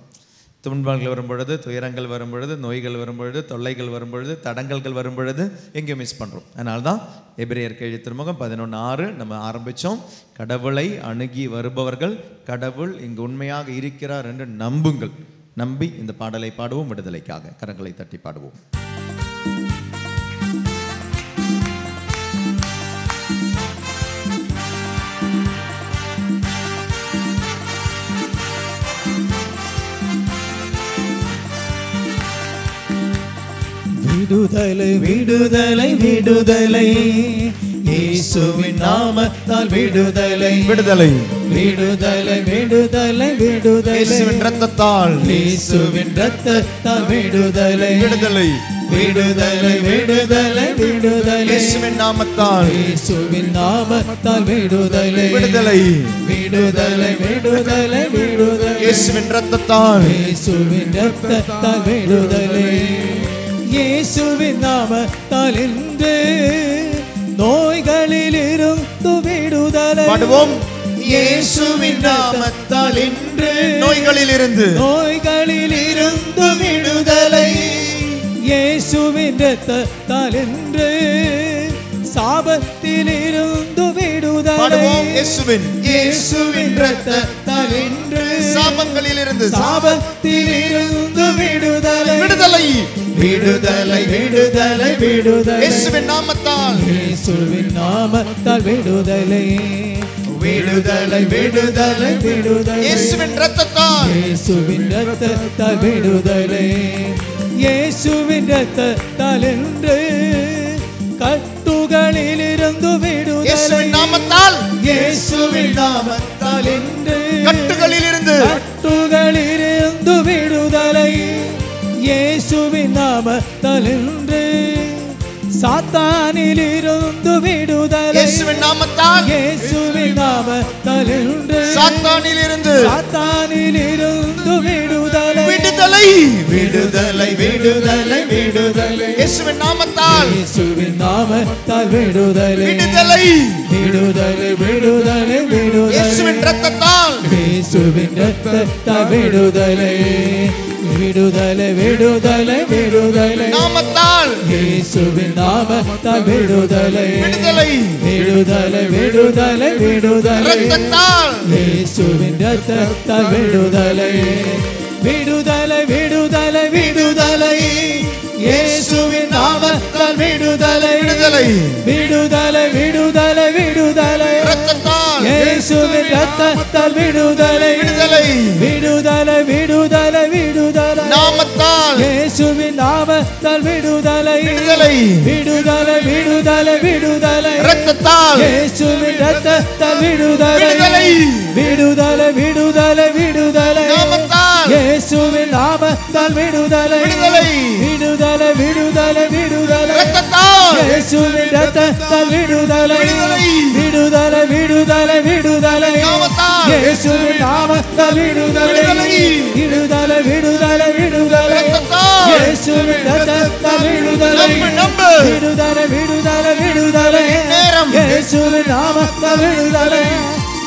A: துன்பங்கள் வரும்பொழுது, துயரங்கள் வரும்பொழுது, நோய்கள் வரும்பொழுது, தொல்லைகள் வரும்பொழுது, தடங்கல்கள் வரும்பொழுது எங்கேயோ மிஸ் பண்ணுறோம். அதனால தான் எபிரேயருக்கு எழுதிய திருமுகம் 11:6 நம்ம ஆரம்பித்தோம். கடவுளை அணுகி வருபவர்கள் கடவுள் இங்கு உண்மையாக இருக்கிறார் என்று நம்புங்கள். நம்பி இந்த பாடலை பாடுவோம். விடுதலைக்காக கரங்களை தட்டி பாடுவோம்.
D: விடுதலை விடுதலை விடுதலை இயேசுவின் நாமத்தால் விடுதலை விடுதலை விடுதலை விடுதலை விடுதலை இயேசுவின் இரத்தத்தால் விடுதலை விடுதலை விடுதலை விடுதலை விடுதலை இயேசுவின் நாமத்தால் விடுதலை விடுதலை விடுதலை விடுதலை விடுதலை இயேசுவின் இரத்தத்தால் விடுதலை. இயேசுவின் நாமத்தால் இன்று நோய்களில் இருந்து விடுதலை பாடுவோம். இயேசுவின் நாமத்தால் இன்று நோய்களில் இருந்து விடுதலை. இயேசுவின் இரத்தத்தால் இன்று சாபத்தில் இருந்து விடுதலை பாடுவோம். இயேசுவின் இரத்தத்தால் இன்று சாபங்களில் இருந்து விடுதலை விடுதலை விடுதலை விடுதலை விடுதலை இயேசுவின் நாமத்தால் விடுதலை விடுதலை விடுதலை விடுதலை இயேசுவின் இரத்தத்தால் விடுதலை. இயேசுவின் இரத்தத்தால் என்று கட்டுகளில் இருந்து விடுதலை. இயேசுவின் நாமத்தால் என்று கட்டுகளில் இருந்து விடுதலை. இயேசுவின் நாமத்தால் என்று சாத்தானிலிருந்து விடுதலை
A: இயேசுவின் நாமத்தால்
D: இயேசுவின் நாமத்தால் இன்று
A: சாத்தானிலிருந்து
D: விடுதலை
A: விடுதலை
D: விடுதலை விடுதலை விடுதலை
A: இயேசுவின் நாமத்தால்
D: இயேசுவின் நாமத்தால் விடுதலை
A: விடுதலை
D: விடுதலை விடுதலை விடுதலை
A: இயேசுவின் இரத்தத்தால்
D: இயேசுவின் இரத்தத்தால் விடுதலை விடுதலை விடுதலை விடுதலை
A: நாமத்தால்
D: இயேசுவின் நாமத்தால் விடுதலை
A: விடுதலை
D: விடுதலை விடுதலை விடுதலை
A: இரத்தத்தால்
D: இயேசுவின் இரத்தத்தால் விடுதலை விடுதலை விடுதலை விடுதலை இயேசுவின் நாமத்தால் விடுதலை
A: விடுதலை
D: விடுதலை விடுதலை விடுதலை
A: இரத்தத்தால்
D: இயேசுவின் இரத்தத்தால் விடுதலை
A: விடுதலை
D: விடுதலை விடுதலை விடுதலை
A: நாமத்தால்
D: இயேசுவின் நாமத்தால் விடுதலை
A: விடுதலை
D: விடுதலை விடுதலை விடுதலை
A: இரத்தத்தால்
D: இயேசுவின் இரத்தத்தால் விடுதலை
A: விடுதலை
D: விடுதலை விடுதலை விடுதலை
A: நாமத்தால்
D: இயேசுவின் நாமத்தால் விடுதலை
A: விடுதலை
D: விடுதலை விடுதலை விடுதலை
A: இரத்தத்தால்
D: இயேசுவின் இரத்தத்தால் விடுதலை விடுதலை விடுதலை விடுதலை
A: நாமத்தால்
D: இயேசுவின் நாமத்தால் விடுதலை விடுதலை விடுதலை விடுதலை
A: இரத்தத்தால்
D: இயேசுவின் இரத்தத்தால் விடுதலை
A: நம்பு
D: விடுதலை விடுதலை விடுதலை
A: நேரம்
D: இயேசுவின் நாமத்தால் விடுதலை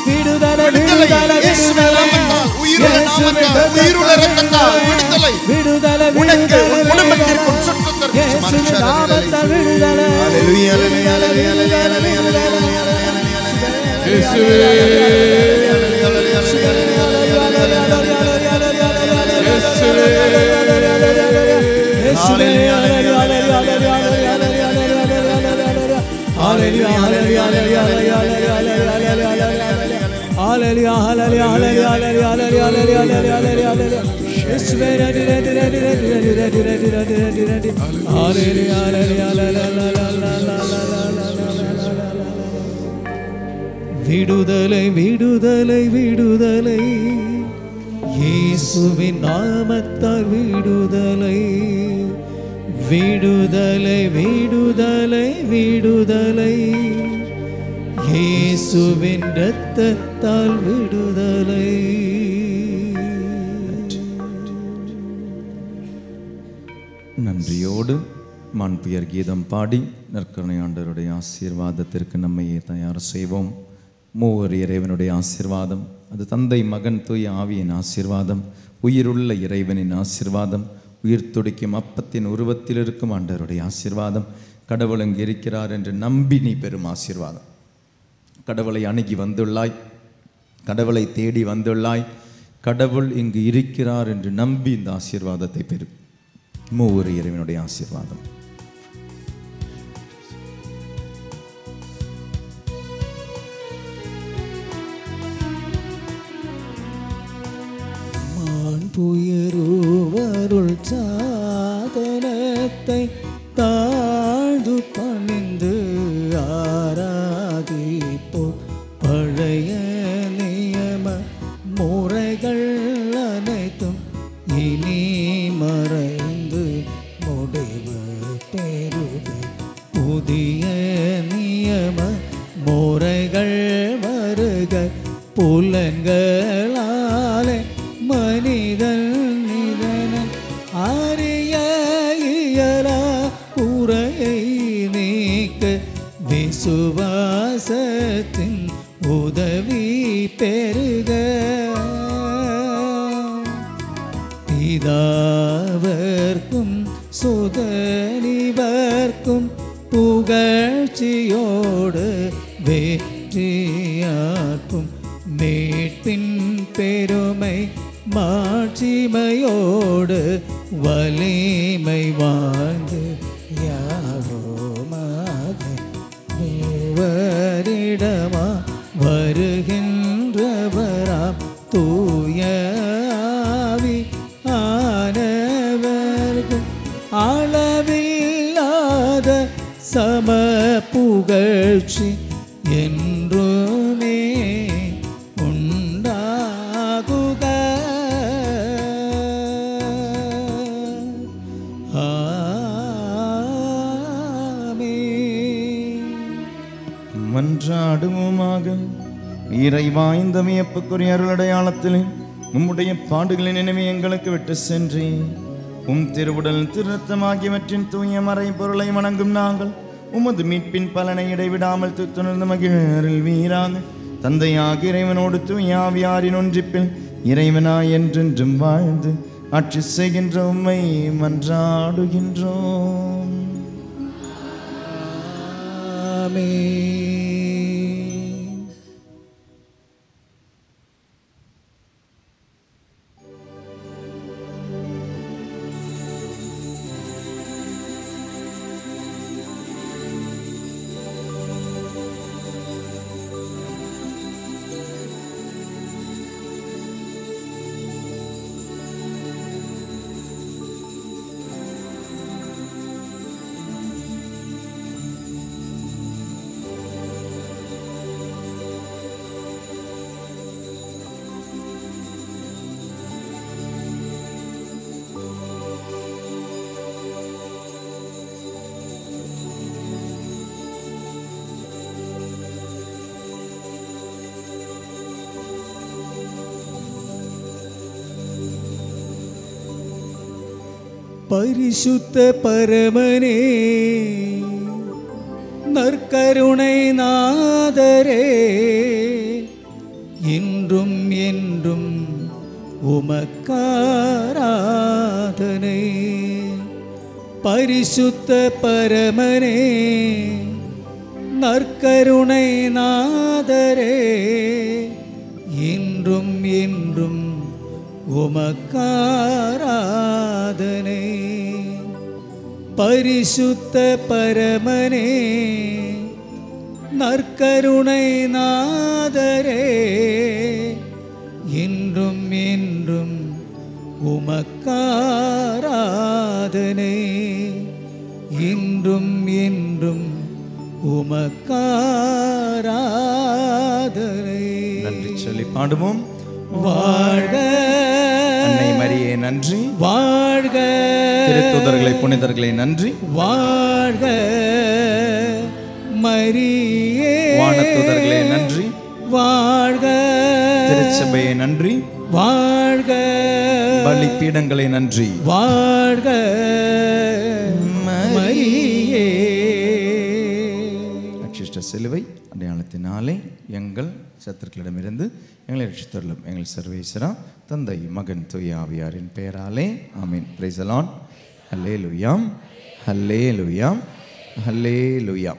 D: விடுதலை விடுதலை
A: இயேசுவின் நாமத்தால் உயிருள்ள நாமத்தால் உயிருள்ள இரத்தத்தால் விடுதலை
D: விடுதலை
A: உனக்கு உன் குடும்பத்திற்கு உன் சுற்றத்திற்கு
D: இயேசுவின் நாமத்தால் விடுதலை
A: ஹalleluya ஹalleluya ஹalleluya
D: விடுதலை விடுதலை விடுதலை இயேசுவின் நாமத்தால் விடுதலை விடுதலை விடுதலை விடுதலை இயேசுவின் இரத்தத்தால் விடுதலை.
A: நன்றியோடு மாண்புயர் கீதம் பாடி நற்கருணை ஆண்டவருடைய ஆசீர்வாதத்திற்கு நம்மையே தயார் செய்வோம். மூவர் இறைவனுடைய ஆசீர்வாதம், அது தந்தை மகன் தூய ஆவியின் ஆசீர்வாதம், உயிருள்ள இறைவனின் ஆசீர்வாதம், உயிர் துடிக்கும் அப்பத்தின் உருவத்தில் இருக்கும் ஆண்டவருடைய ஆசீர்வாதம், கடவுள் அங்கு இருக்கிறார் என்று நம்பி நீ பெறும் ஆசீர்வாதம். கடவுளை அணுகி வந்துள்ளாய், கடவுளை தேடி வந்துள்ளாய், கடவுள் இங்கு இருக்கிறார் என்று நம்பி இந்த ஆசீர்வாதத்தை பெறும். மூவர் இறைவனுடைய ஆசீர்வாதம்.
D: மாண்புயருவருள் சாதனத்தை தாழ்ந்து பணிந்து ஆராதிப்போம். பழைய நியம முறைகள் அனைத்தும் இனி மறைந்து முடிவு பெறுக. புதிய நியம முறைகள் வருக. புலன்களாலே மனிதன் நிதனம் அறிய இயலா குறையை நீக்க விசுவாசத்தின் உதவி பெருக. பிதாவர்க்கும் சுதனிவர்க்கும் புகழ்ச்சியோடு வெற்றியாக்கும் மீட்பின் பெருமை மாட்சிமையோடு வலிமை வாழ்ந்து யாவோமாக மூவரிடமா வருகின்றவராம் தூய ஆவி ஆனவர்க்கும் அளவில்லாத சம புகழ்ச்சி என்றுமே உண்டாகுக. ஆமென்.
A: மன்றாடுவோமாக. இறைவா, இந்த வியப்புக்குரிய அருளடையாளத்தில் உம்முடைய பாடுகளின் நினைவை எங்களுக்கு விட்டு சென்றே திருவுடல் திருத்தம் ஆகியவற்றின் தூய மறை பொருளை வணங்கும் நாங்கள் உமது மீட்பின் பலனை இடைவிடாமல் துத்துணர்ந்து மகிழரில் வீராக தந்தையாக இறைவனோடு தூய ஆவியாரின் ஒன்றிப்பில் இறைவனாய் என்றென்றும் வாழ்ந்து ஆட்சி செய்கின்ற உம்மை மன்றாடுகின்றோம்.
D: ஆமென். பரிசுத்த பரமனே, நற்கருணை நாதரே, என்றும் என்றும் உமக்காராதனை. பரிசுத்த பரமனே, நற்கருணை நாதரே, என்றும் என்றும் உமக்காராதனை. பரிசுத்த பரமனே, நற்கருணை நாதரே, என்றும் என்றும் உமக்காராதனை. என்றும் என்றும் உமக்காராதனை.
A: நன்றி சொல்லி பாடுவோம்.
D: வாழ்க
A: அன்னை மரியே நன்றி.
D: வாழ்க
A: திருத்தூதர்களை புனிதர்களை நன்றி.
D: வாழ்க மரியே
A: வானதூதர்களே நன்றி.
D: வாழ்க
A: திருச்சபையை நன்றி.
D: வாழ்க
A: பலிபீடங்களை நன்றி.
D: வாழ்க மரியே.
A: அச்சிஷ்ட சிலுவை அடையாளத்தினாலே எங்கள் சத்துருக்களிடமிருந்து எங்களை ரட்சித்தருளும் எங்கள் சர்வேஸ்வரா தந்தை மகன் தூய ஆவியாரின் பெயராலே ஆமீன். Price the lord. Hallelujah, hallelujah, hallelujah.